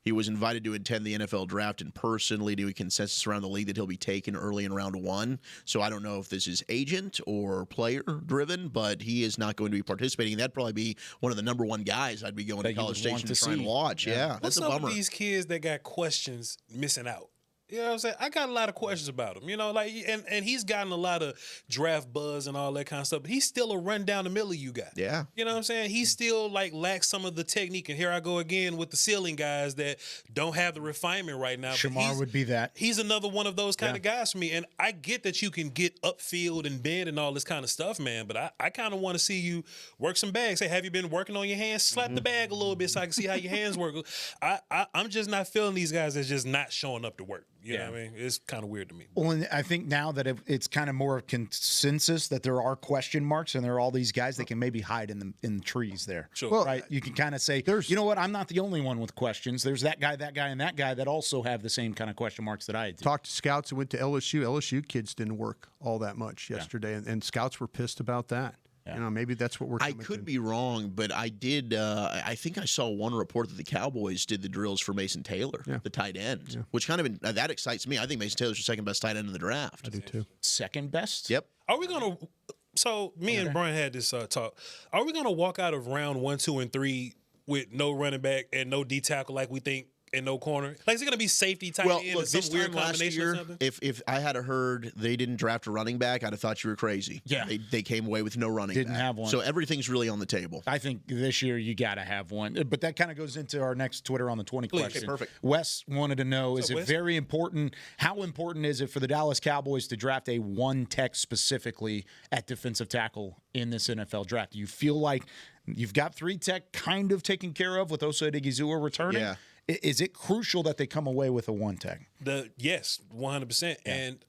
He was invited to attend the NFL draft in person, leading to a consensus around the league that he'll be taken early in round 1. So I don't know if this is agent or player driven, but he is not going to be participating. That'd probably be one of the number 1 guys I'd be going to College Station to try and watch. Yeah, that's a bummer. What's up with these kids that got questions missing out? You know what I'm saying? I got a lot of questions about him, like, and he's gotten a lot of draft buzz and all that kind of stuff, but he's still a run down the middle you got. Yeah. You know what I'm saying? He still, lacks some of the technique, and here I go again with the ceiling guys that don't have the refinement right now. Shamar would be that. He's another one of those kind of guys for me, and I get that you can get upfield and bend and all this kind of stuff, man, but I kind of want to see you work some bags. Hey, have you been working on your hands? Slap the bag a little bit so I can see how your hands work. I'm just not feeling these guys that's just not showing up to work. You know what I mean? It's kind of weird to me. Well, and I think now that it's kind of more of consensus that there are question marks and there are all these guys that can maybe hide in the trees there. Sure. Well, right? You can kind of say, you know what? I'm not the only one with questions. There's that guy, and that guy that also have the same kind of question marks that I do. Talked to scouts that went to LSU. LSU kids didn't work all that much yesterday, and scouts were pissed about that. Yeah. Maybe that's what we're coming to. I could be wrong, but I did. I think I saw one report that the Cowboys did the drills for Mason Taylor, the tight end, which kind of that excites me. I think Mason Taylor's the second best tight end in the draft. I do too. Second best? Yep. Are we going to – so me and Brian had this talk. Are we going to walk out of round 1, 2, and 3 with no running back and no D tackle like we think and no corner? Like, is it going to be safety tight end look, or some this weird time last combination year, or something? if I had heard they didn't draft a running back, I'd have thought you were crazy. Yeah. They came away with no running back. Didn't have one. So everything's really on the table. I think this year you got to have one. But that kind of goes into our next Twitter on the 20 question. Okay, perfect. Wes wanted to know, is it Wes? very important, how important is it for the Dallas Cowboys to draft a one tech specifically at defensive tackle in this NFL draft? Do you feel like you've got 3 tech kind of taken care of with Osa Odighizuwa returning? Yeah. Is it crucial that they come away with a one tech? Yes, 100%. Yeah. And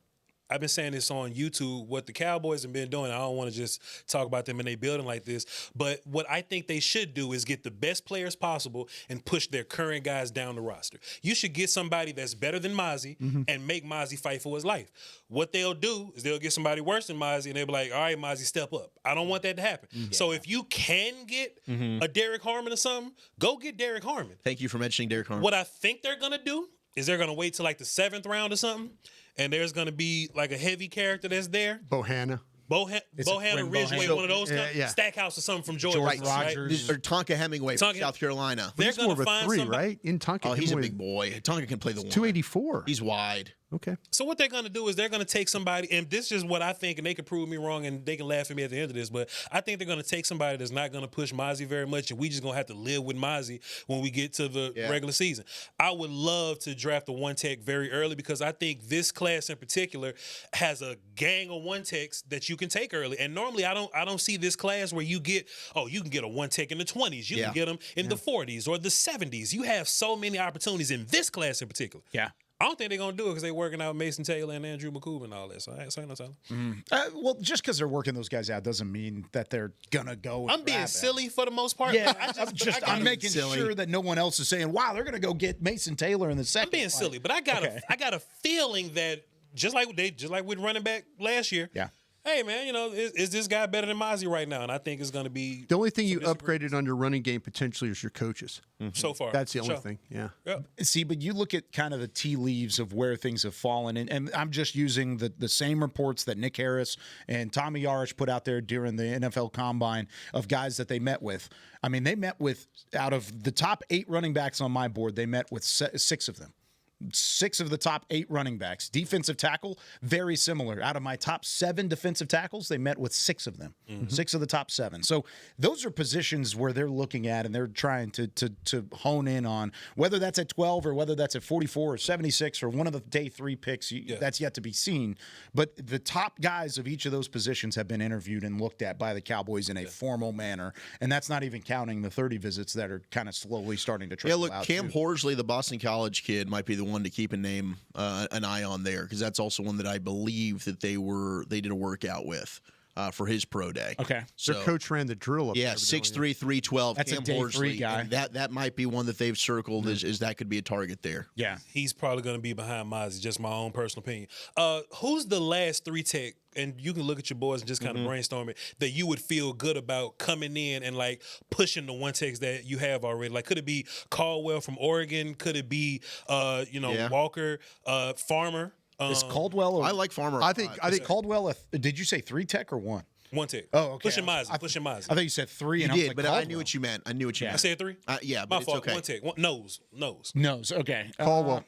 I've been saying this on YouTube, what the Cowboys have been doing. I don't want to just talk about them in a building like this, but what I think they should do is get the best players possible and push their current guys down the roster. You should get somebody that's better than Mozzie and make Mozzie fight for his life. What they'll do is they'll get somebody worse than Mozzie and they'll be like, all right, Mozzie, step up. I don't want that to happen. Yeah. So if you can get a Derek Harmon or something, go get Derek Harmon. Thank you for mentioning Derek Harmon. What I think they're going to do is they're going to wait till like the 7th round or something, and there's going to be like a heavy character that's there. Bohanna. Bohanna Ridgeway, one of those Stackhouse or something from Georgia. Right, Rogers. Or Tonka Hemingway from South Carolina. He's more of a 3, right? In Tonka. Oh, he's a big boy. Tonka can play the 1. 284. He's wide. Okay. So what they're going to do is they're going to take somebody, and this is what I think, and they can prove me wrong, and they can laugh at me at the end of this, but I think they're going to take somebody that's not going to push Mozzie very much, and we just going to have to live with Mozzie when we get to the regular season. I would love to draft a one-tech very early because I think this class in particular has a gang of one-techs that you can take early, and normally I don't see this class where you get, you can get a one-tech in the 20s, you can get them in the 40s or the 70s. You have so many opportunities in this class in particular. Yeah. I don't think they're going to do it because they're working out Mason Taylor and Andrew Makuba and all that. So I ain't saying no telling. Well, just because they're working those guys out doesn't mean that they're going to go. I'm being silly for the most part. Yeah, I'm making sure that no one else is saying, wow, they're going to go get Mason Taylor in the second. I'm being silly, but I got a feeling that just like with running back last year. Yeah. Hey, man, is this guy better than Mozzie right now? And I think it's going to be the only thing you upgraded on your running game potentially is your coaches. So far. That's the only thing. Yeah. See, but you look at kind of the tea leaves of where things have fallen, and I'm just using the same reports that Nick Harris and Tommy Yarish put out there during the NFL Combine of guys that they met with. I mean, they met with, out of the top 8 running backs on my board, they met with 6 of them. 6 of the top 8 running backs. Defensive tackle, very similar. Out of my top 7 defensive tackles, they met with 6 of them. 6 of the top 7. So those are positions where they're looking at and they're trying to hone in on, whether that's at 12 or whether that's at 44 or 76 or one of the day 3 picks. That's yet to be seen. But the top guys of each of those positions have been interviewed and looked at by the Cowboys in a formal manner. And that's not even counting the 30 visits that are kind of slowly starting to trickle out. Cam Horsley, the Boston College kid, might be the one to keep an eye on there, because that's also one that I believe that they did a workout with for his pro day. Okay, so their coach ran the drill up. Yeah, 6'3", 312. That's Cam a day Horsley, 3 guy. That might be one that they've circled as that could be a target there. Yeah, he's probably going to be behind Mozzie. Just my own personal opinion. Who's the last 3 tech? And you can look at your boys and just kind of brainstorm it, that you would feel good about coming in and like pushing the 1 techs that you have already. Like, could it be Caldwell from Oregon? Could it be Walker, Farmer? Is Caldwell? I like Farmer. I think Caldwell. Did you say 3 tech or 1? 1 tech. Oh, okay. Pushing Mozzie. I thought you said 3. And You I was did, like, but Caldwell. I knew what you meant. I said 3. Yeah, but my it's fault. okay. 1 tech. Nose. Okay. Caldwell.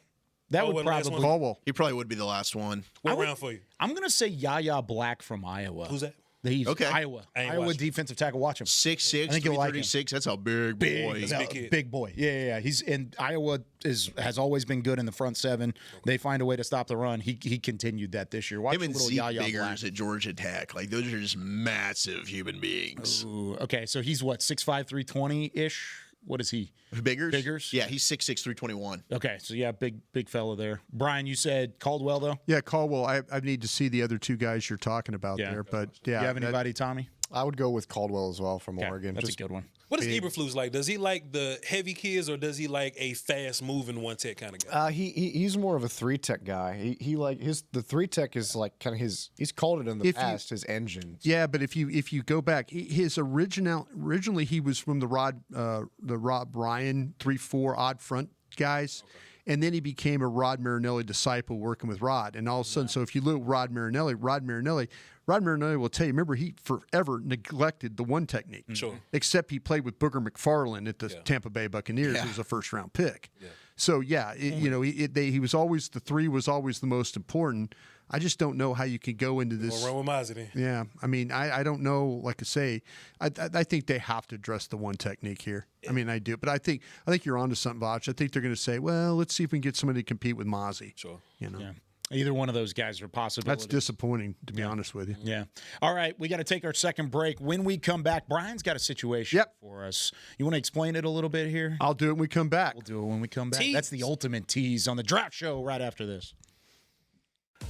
That Caldwell, would probably. Caldwell. He probably would be the last one. What round for you? I'm going to say Yaya Black from Iowa. Who's that? He's Okay. Iowa. I ain't Iowa watching. defensive tackle. Watch him. 6'6", I think you'll like him. 336. That's a big boy. He's a big kid. Big boy. Yeah. He's in Iowa. Has always been good in the front 7. They find a way to stop the run. He continued that this year. Watch Him and little Zeke Yaya Black. Biggers at Georgia Tech. Like, those are just massive human beings. Ooh, okay, so he's what, 6'5", 320 ish. What is he? Biggers? Biggers? Yeah, he's 6'6", 321. Okay, so yeah, big fella there. Brian, you said Caldwell though? Yeah, Caldwell. I need to see the other 2 guys you're talking about there, but yeah. You have anybody, Tommy? I would go with Caldwell as well from Oregon. That's a good one. What is Eberflus like? Does he like the heavy kids, or does he like a fast-moving 1 tech kind of guy? He's more of a 3 tech guy. He like the 3 tech is like kind of his. He's called it in the past his engine. Yeah, but if you go back, his originally he was from the Rob Ryan 3-4 odd front guys. Okay. And then he became a Rod Marinelli disciple working with Rod. And all of a sudden, so if you look at Rod Marinelli will tell you, remember, he forever neglected the 1 technique. Sure. Except he played with Booger McFarland at the Tampa Bay Buccaneers, who was a first-round pick. Yeah. So, he was always, the 3 was always the most important. I just don't know how you can go into this. We'll run with Mozzie then. Yeah. I mean, I don't know. Like I say, I think they have to address the 1 technique here. I mean, I do. But I think you're onto something, Voch. I think they're going to say, well, let's see if we can get somebody to compete with Mozzie. Sure. Yeah. Either one of those guys are possible. That's disappointing, to be honest with you. Yeah. All right, we got to take our second break. When we come back, Brian's got a situation for us. You want to explain it a little bit here? I'll do it when we come back. We'll do it when we come back. That's the ultimate tease on the Draft Show right after this.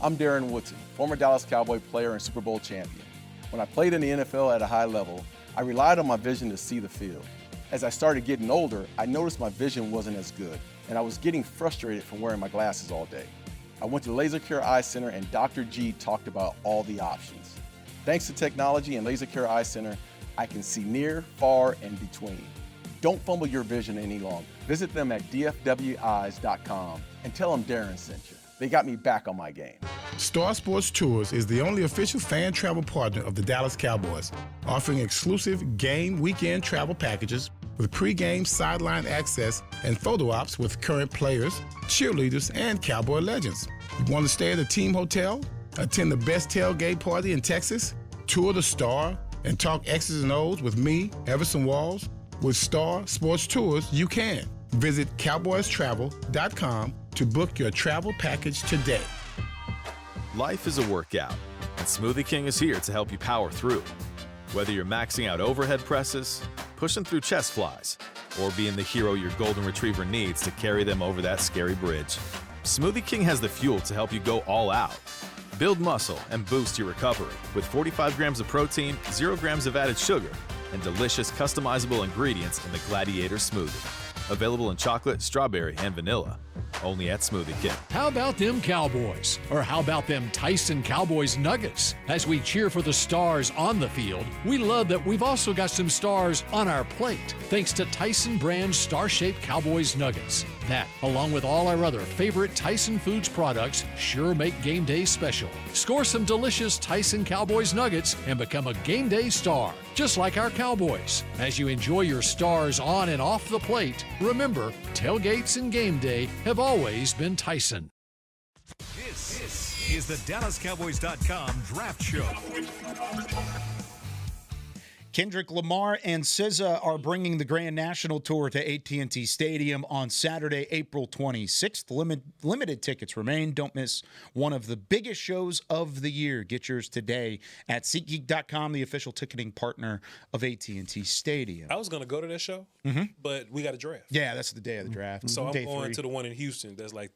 I'm Darren Woodson, former Dallas Cowboy player and Super Bowl champion. When I played in the NFL at a high level, I relied on my vision to see the field. As I started getting older, I noticed my vision wasn't as good, and I was getting frustrated from wearing my glasses all day. I went to Laser Care Eye Center, and Dr. G talked about all the options. Thanks to technology and Laser Care Eye Center, I can see near, far, and between. Don't fumble your vision any longer. Visit them at dfweyes.com and tell them Darren sent you. They got me back on my game. Star Sports Tours is the only official fan travel partner of the Dallas Cowboys, offering exclusive game weekend travel packages with pre-game sideline access and photo ops with current players, cheerleaders, and Cowboy legends. You want to stay at a team hotel, attend the best tailgate party in Texas, tour the Star, and talk X's and O's with me, Everson Walls? With Star Sports Tours, you can. Visit cowboystravel.com to book your travel package today. Life is a workout, and Smoothie King is here to help you power through. Whether you're maxing out overhead presses, pushing through chest flies, or being the hero your golden retriever needs to carry them over that scary bridge, Smoothie King has the fuel to help you go all out. Build muscle and boost your recovery with 45 grams of protein, 0 grams of added sugar, and delicious customizable ingredients in the Gladiator Smoothie. Available in chocolate, strawberry, and vanilla. Only at Smoothie King. How about them Cowboys? Or how about them Tyson Cowboys Nuggets? As we cheer for the stars on the field, we love that we've also got some stars on our plate, thanks to Tyson brand star-shaped Cowboys Nuggets. That, along with all our other favorite Tyson Foods products, sure make game day special. Score some delicious Tyson Cowboys Nuggets and become a game day star, just like our Cowboys. As you enjoy your stars on and off the plate, remember, tailgates and game day have always been Tyson. This is the DallasCowboys.com Draft Show. Kendrick Lamar and SZA are bringing the Grand National Tour to AT&T Stadium on Saturday, April 26th. Limited tickets remain. Don't miss one of the biggest shows of the year. Get yours today at SeatGeek.com, the official ticketing partner of AT&T Stadium. I was going to go to that show, but we got a draft. Yeah, that's the day of the draft. So I'm day going 3. to the one in Houston. That's like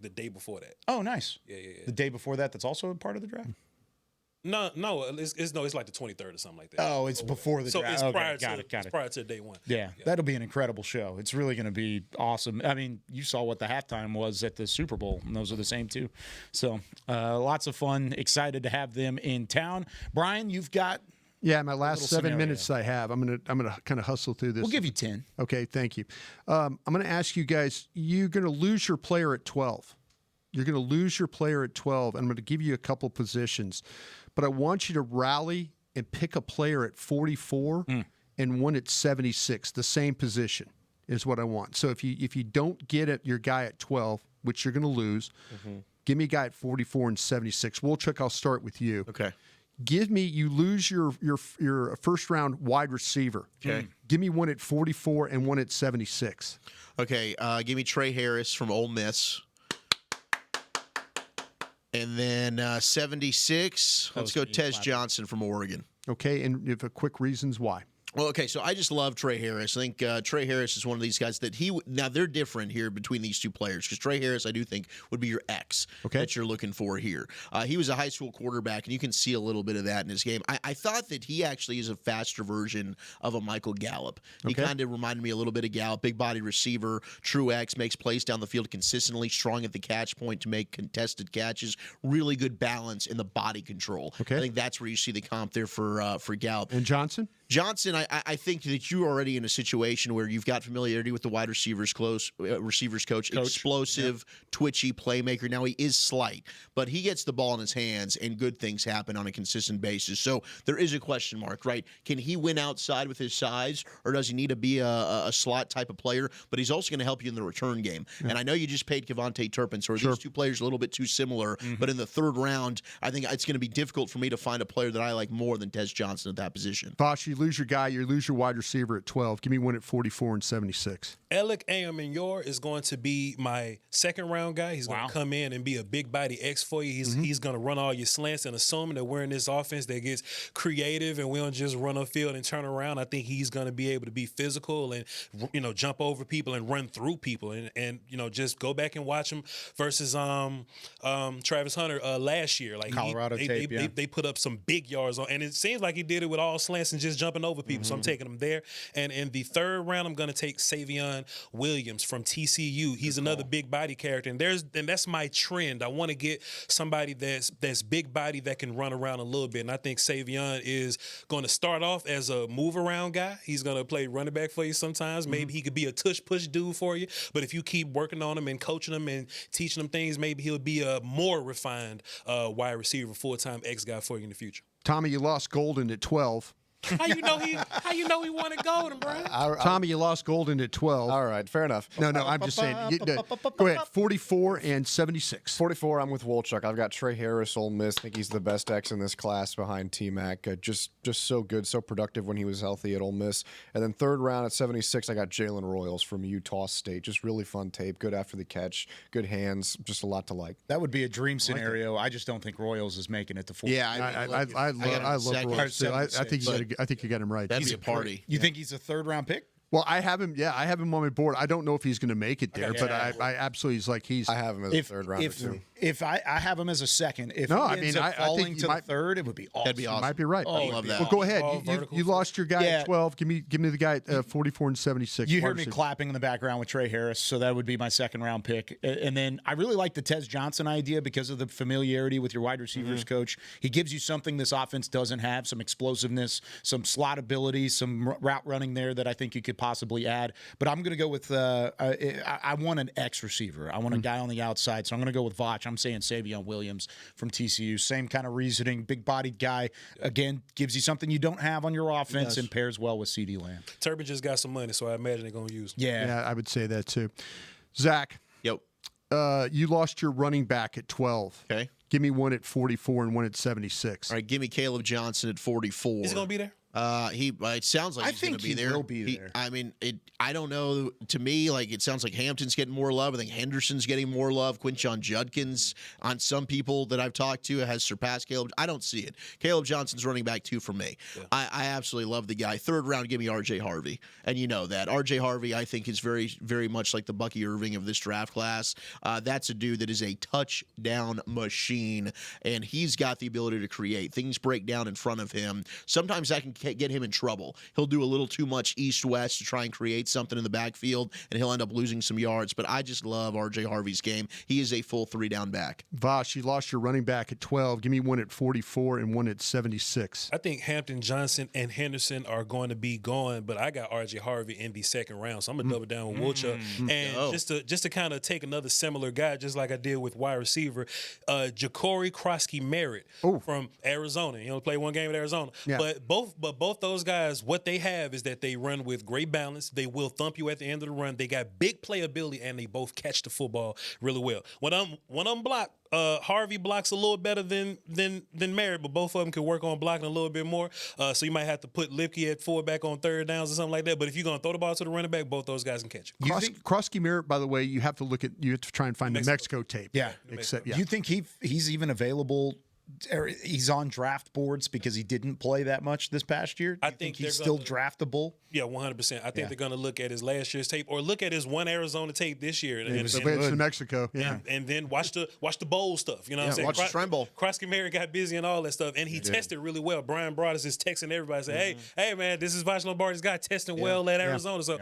the day before that. Oh, nice. Yeah. The day before that, that's also a part of the draft? No, it's like the 23rd or something like that. Oh, it's before the draft. So it's prior got it. prior to day one. Yeah, that'll be an incredible show. It's really going to be awesome. I mean, you saw what the halftime was at the Super Bowl, and those are the same too. So lots of fun. Excited to have them in town. Brian, you've got my last 7 minutes I have. I'm gonna kind of hustle through this. We'll give you 10. Okay, thank you. I'm gonna ask you guys. You're gonna lose your player at 12. You're gonna lose your player at 12. I'm gonna give you a couple positions. But I want you to rally and pick a player at 44 and one at 76, the same position is what I want. So if you don't get your guy at 12, which you're going to lose, give me a guy at 44 and 76. Wolchuk, I'll start with you. Okay. You lose your first round wide receiver. Okay. Give me one at 44 and one at 76. Okay. Give me Trey Harris from Ole Miss. And then 76, let's go Tez Johnson from Oregon. Okay, and if quick reasons why. Well, okay, so I just love Trey Harris. I think Trey Harris is one of these guys that now they're different here between these two players because Trey Harris, I do think, would be your X that you're looking for here. He was a high school quarterback, and you can see a little bit of that in his game. I thought that he actually is a faster version of a Michael Gallup. He kind of reminded me a little bit of Gallup, big body receiver, true X, makes plays down the field consistently, strong at the catch point to make contested catches, really good balance in the body control. Okay. I think that's where you see the comp there for Gallup. And Johnson, I think that you're already in a situation where you've got familiarity with the wide receivers coach, explosive, twitchy playmaker. Now, he is slight, but he gets the ball in his hands, and good things happen on a consistent basis. So there is a question mark, right? Can he win outside with his size, or does he need to be a slot type of player? But he's also going to help you in the return game. Yeah. And I know you just paid Kevontae Turpin, so are these two players a little bit too similar? But in the third round, I think it's going to be difficult for me to find a player that I like more than Tez Johnson at that position. Vosh, you lose your guy, you lose your wide receiver at 12. Give me one at 44 and 76. Alec Ayamenyor is going to be my second round guy. He's going to come in and be a big body X for you. He's going to run all your slants, and assuming that we're in this offense that gets creative and we don't just run a field and turn around, I think he's going to be able to be physical and jump over people and run through people and just go back and watch him versus Travis Hunter last year. Like Colorado they put up some big yards on, and it seems like he did it with all slants and just jumping over people. So I'm taking him there. And in the third round, I'm going to take Savion Williams from TCU. He's another big body character, and that's my trend. I want to get somebody that's big body that can run around a little bit, and I think Savion is going to start off as a move around guy. He's going to play running back for you sometimes. Maybe he could be a tush push dude for you, but if you keep working on him and coaching him and teaching him things, maybe he'll be a more refined wide receiver, full-time X guy for you in the future. Tommy, you lost Golden at 12. How you know he wanted Golden, bro? Tommy, you lost Golden at 12. All right, fair enough. No, I'm just saying. Go ahead, 44 and 76. 44, I'm with Wolchuk. I've got Trey Harris, Ole Miss. I think he's the best X in this class behind T-Mac. Just so good, so productive when he was healthy at Ole Miss. And then third round at 76, I got Jalen Royals from Utah State. Just really fun tape, good after the catch, good hands, just a lot to like. That would be a dream scenario. I just don't think Royals is making it to 4. Yeah, I love Royals too. I think you got him right. That'd be a party. You think he's a third round pick? Well, I have him. Yeah, I have him on my board. I don't know if he's going to make it there, but I absolutely I have him as a third rounder too. If I have him as a second, if no, he ends up falling to the third, it would be awesome. That'd be awesome. You might be right. I love that. Well, go ahead. You lost your guy at 12. Give me the guy at 44 and 76. You heard me clapping in the background with Trey Harris, so that would be my second round pick. And then I really like the Tez Johnson idea because of the familiarity with your wide receivers coach. He gives you something this offense doesn't have, some explosiveness, some slot ability, some route running there that I think you could possibly add. But I'm going to go with I want an X receiver. I want a guy on the outside, so I'm going to go with Vach. I'm saying Savion Williams from TCU. Same kind of reasoning. Big-bodied guy. Again, gives you something you don't have on your offense and pairs well with CeeDee Lamb. Turpin just got some money, so I imagine they're going to use him. Yeah, I would say that too. Zach. Yep. You lost your running back at 12. Okay. Give me one at 44 and one at 76. All right, give me Caleb Johnson at 44. Is he going to be there? It sounds like he's going to be there. I think he will be there. I mean, I don't know. To me, it sounds like Hampton's getting more love. I think Henderson's getting more love. Quinshon Judkins, on some people that I've talked to, has surpassed Caleb. I don't see it. Caleb Johnson's running back 2 for me. Yeah. I absolutely love the guy. Third round, give me R.J. Harvey. And you know that. R.J. Harvey, I think, is very, very much like the Bucky Irving of this draft class. That's a dude that is a touchdown machine, and he's got the ability to create. Things break down in front of him. Sometimes that can get him in trouble. He'll do a little too much east-west to try and create something in the backfield, and he'll end up losing some yards. But I just love R.J. Harvey's game. He is a full 3-down back. Vosh, you lost your running back at 12. Give me one at 44 and one at 76. I think Hampton, Johnson, and Henderson are going to be going, but I got R.J. Harvey in the second round, so I'm going to double down with Wilcher. And just to kind of take another similar guy, just like I did with wide receiver, Ja'Cory Krosky-Merritt from Arizona. He only played one game at Arizona. Yeah. But both those guys, what they have is that they run with great balance. They will thump you at the end of the run. They got big playability, and they both catch the football really well. When I'm blocked, Harvey blocks a little better than Merritt, but both of them can work on blocking a little bit more. So you might have to put Lipke at fullback on third downs or something like that. But if you're going to throw the ball to the running back, both those guys can catch it. Krosky-Merritt, by the way, you have to try and find the Mexico tape. Yeah. You think he's even available? He's on draft boards because he didn't play that much this past year. I think he's still draftable. Yeah, 100%. I think they're going to look at his last year's tape or look at his one Arizona tape this year. And to Mexico. Yeah. And then watch the bowl stuff. You know what I'm saying? Watch the Shrine Bowl. Krosky-Merritt got busy and all that stuff, and he tested really well. Brian Broaddus is texting everybody, saying, hey, man, this is Vash Lombardi's guy testing well at Arizona. So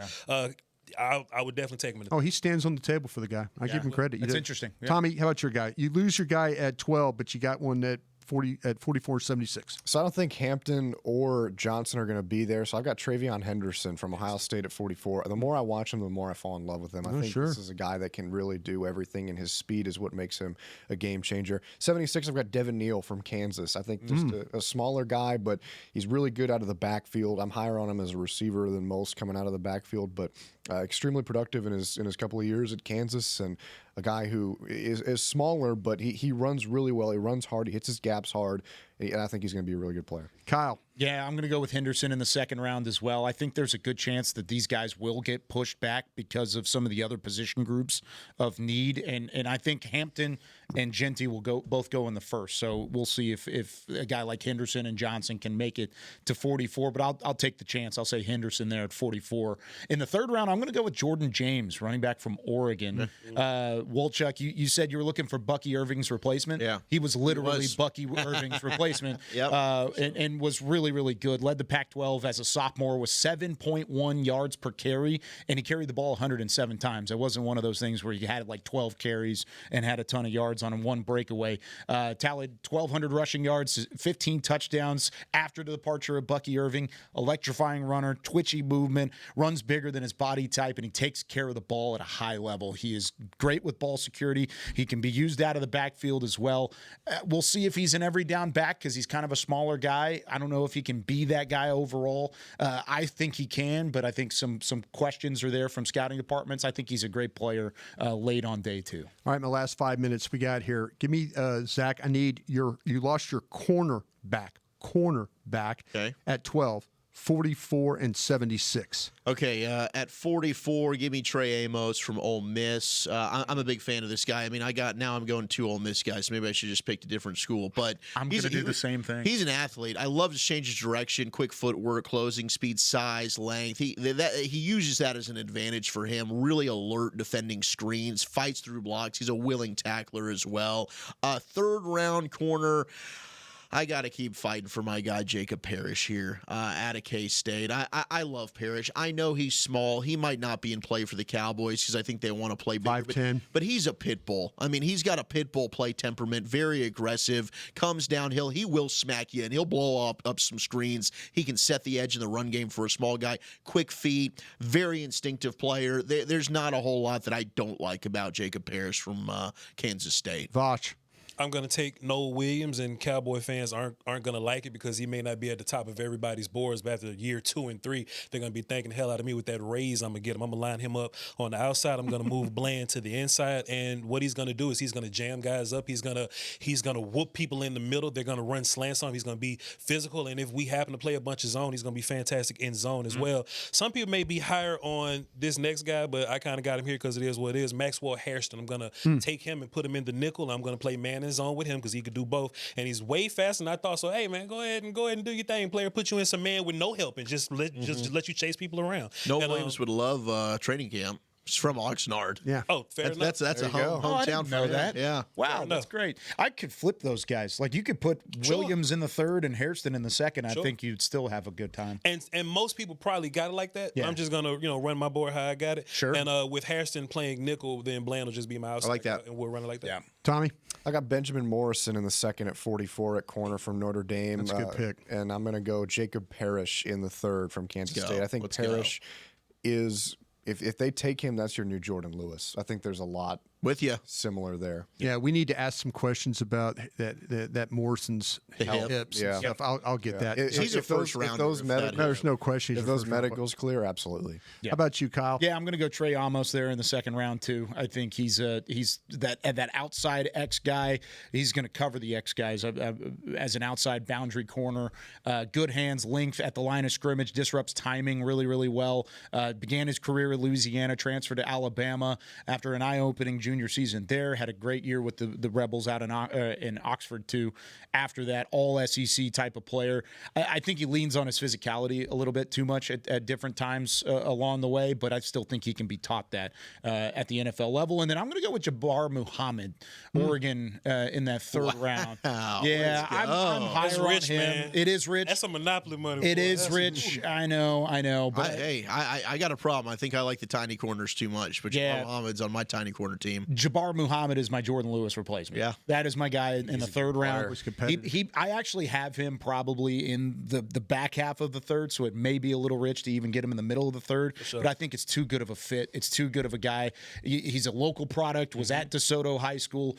I would definitely take him. He stands on the table for the guy. I give him credit. That's interesting. Yeah. Tommy, how about your guy? You lose your guy at 12, but you got one at 44-76. So I don't think Hampton or Johnson are going to be there. So I've got Travion Henderson from Ohio State at 44. The more I watch him, the more I fall in love with him. I think this is a guy that can really do everything, and his speed is what makes him a game changer. 76, I've got Devin Neal from Kansas. I think just a smaller guy, but he's really good out of the backfield. I'm higher on him as a receiver than most coming out of the backfield, but extremely productive in his couple of years at Kansas, and a guy who is smaller, but he runs really well. He runs hard. He hits his gaps hard, and I think he's going to be a really good player. Kyle. Yeah, I'm going to go with Henderson in the second round as well. I think there's a good chance that these guys will get pushed back because of some of the other position groups of need, and I think Hampton and Genty will both go in the first. So we'll see if a guy like Henderson and Johnson can make it to 44, but I'll take the chance. I'll say Henderson there at 44. In the third round, I'm going to go with Jordan James, running back from Oregon. Wolchuk, you said you were looking for Bucky Irving's replacement. Yeah. He was literally Bucky Irving's replacement. And was really, really good. Led the Pac-12 as a sophomore with 7.1 yards per carry, and he carried the ball 107 times. It wasn't one of those things where he had like 12 carries and had a ton of yards on him, one breakaway. Tallied 1,200 rushing yards, 15 touchdowns after the departure of Bucky Irving. Electrifying runner, twitchy movement, runs bigger than his body type, and he takes care of the ball at a high level. He is great with ball security. He can be used out of the backfield as well. We'll see if he's an every down back because he's kind of a smaller guy. I don't know if he can be that guy overall. I think he can, but I think some questions are there from scouting departments. I think he's a great player late on day 2. All right, my last 5 minutes we got here. Give me, Zach, I need you lost your cornerback at 12. 44 and 76. Okay, at 44, give me Trey Amos from Ole Miss. I'm a big fan of this guy. I mean, I'm going 2 Ole Miss guys, so maybe I should just pick a different school. But I'm going to do the same thing. He's an athlete. I love his change of direction, quick footwork, closing speed, size, length. He uses that as an advantage for him. Really alert defending screens, fights through blocks. He's a willing tackler as well. Third round corner. I got to keep fighting for my guy, Jacob Parrish here out of K-State. I love Parrish. I know he's small. He might not be in play for the Cowboys because I think they want to play bigger. 5'10". But he's a pit bull. I mean, he's got a pit bull play temperament, very aggressive, comes downhill. He will smack you, and he'll blow up some screens. He can set the edge in the run game for a small guy. Quick feet, very instinctive player. There's not a whole lot that I don't like about Jacob Parrish from Kansas State. Voch. I'm going to take Noah Williams, and Cowboy fans aren't going to like it because he may not be at the top of everybody's boards, but after year 2 and 3, they're going to be thanking the hell out of me with that raise I'm going to get him. I'm going to line him up on the outside. I'm going to move Bland to the inside, and what he's going to do is he's going to jam guys up. He's going to whoop people in the middle. They're going to run slants on him. He's going to be physical, and if we happen to play a bunch of zone, he's going to be fantastic in zone as well. Some people may be higher on this next guy, but I kind of got him here because it is what it is. Maxwell Hairston. I'm going to take him and put him in the nickel. I'm going to play man in zone with him because he could do both, and he's way faster than I thought. So, hey, man, go ahead and do your thing, player. Put you in some man with no help and just let you chase people around. Noah Williams would love training camp. He's from Oxnard. Yeah. Oh, fair enough. That's a hometown for him. That. Yeah. Wow, that's great. I could flip those guys. Like you could put Williams in the third and Hairston in the second. I think you'd still have a good time. And most people probably got it like that. Yeah. I'm just gonna run my board how I got it. Sure. And with Hairston playing nickel, then Bland will just be my outside. I like that. And we'll run it like that. Yeah. Tommy? I got Benjamin Morrison in the second at 44 at corner from Notre Dame. That's a good pick. And I'm going to go Jacob Parrish in the third from Kansas State. I think Parrish is, if they take him, that's your new Jordan Lewis. I think there's a lot with you similar there. Yeah, we need to ask some questions about that Morrison's hips and stuff. I'll get that. He's a first rounder. There's no question. If those medicals clear, absolutely. Yeah. How about you, Kyle? Yeah, I'm going to go Trey Amos there in the second round too. I think he's that outside X guy. He's going to cover the X guys as an outside boundary corner. Good hands, length at the line of scrimmage, disrupts timing really, really well. Began his career at Louisiana, transferred to Alabama after an eye-opening junior season there. Had a great year with the Rebels out in Oxford too. After that, all SEC type of player. I think he leans on his physicality a little bit too much at different times along the way, but I still think he can be taught that at the NFL level. And then I'm going to go with Jabbar Muhammad, Oregon, in that third round. Yeah, I'm higher on him. Man. It is rich. That's some monopoly money. It is rich. I know. But I got a problem. I think I like the tiny corners too much, but Jabbar Muhammad's on my tiny corner team. Jabbar Muhammad is my Jordan Lewis replacement. Yeah. That is my guy in the third round. I actually have him probably in the back half of the third, so it may be a little rich to even get him in the middle of the third, but I think it's too good of a fit. It's too good of a guy. He's a local product, was at DeSoto High School,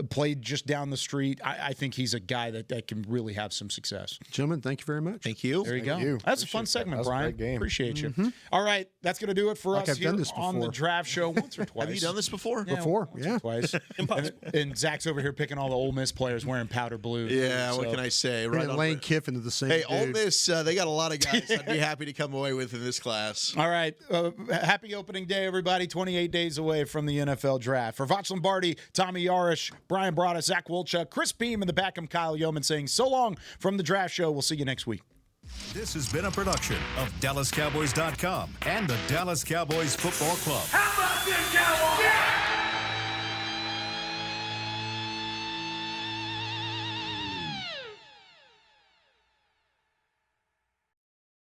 played just down the street. I think he's a guy that can really have some success. Gentlemen, thank you very much. Thank you. There you go. That's a fun segment, Brian. A great game. Appreciate you. All right, that's going to do it for us here on the Draft Show once or twice. Have you done this before? Yeah, once or twice. And Zach's over here picking all the Ole Miss players wearing powder blue. Yeah, what can I say? Right, Lane Kiffin to the same. Hey, Ole Miss, they got a lot of guys I'd be happy to come away with in this class. All right, happy opening day, everybody. 28 days away from the NFL Draft. For Voch Lombardi, Tommy Yarish, Brian Broaddus, Zach Wolchuk, Chris Beam in the back, I'm Kyle Youmans saying so long from the Draft Show. We'll see you next week. This has been a production of DallasCowboys.com and the Dallas Cowboys Football Club. How about this?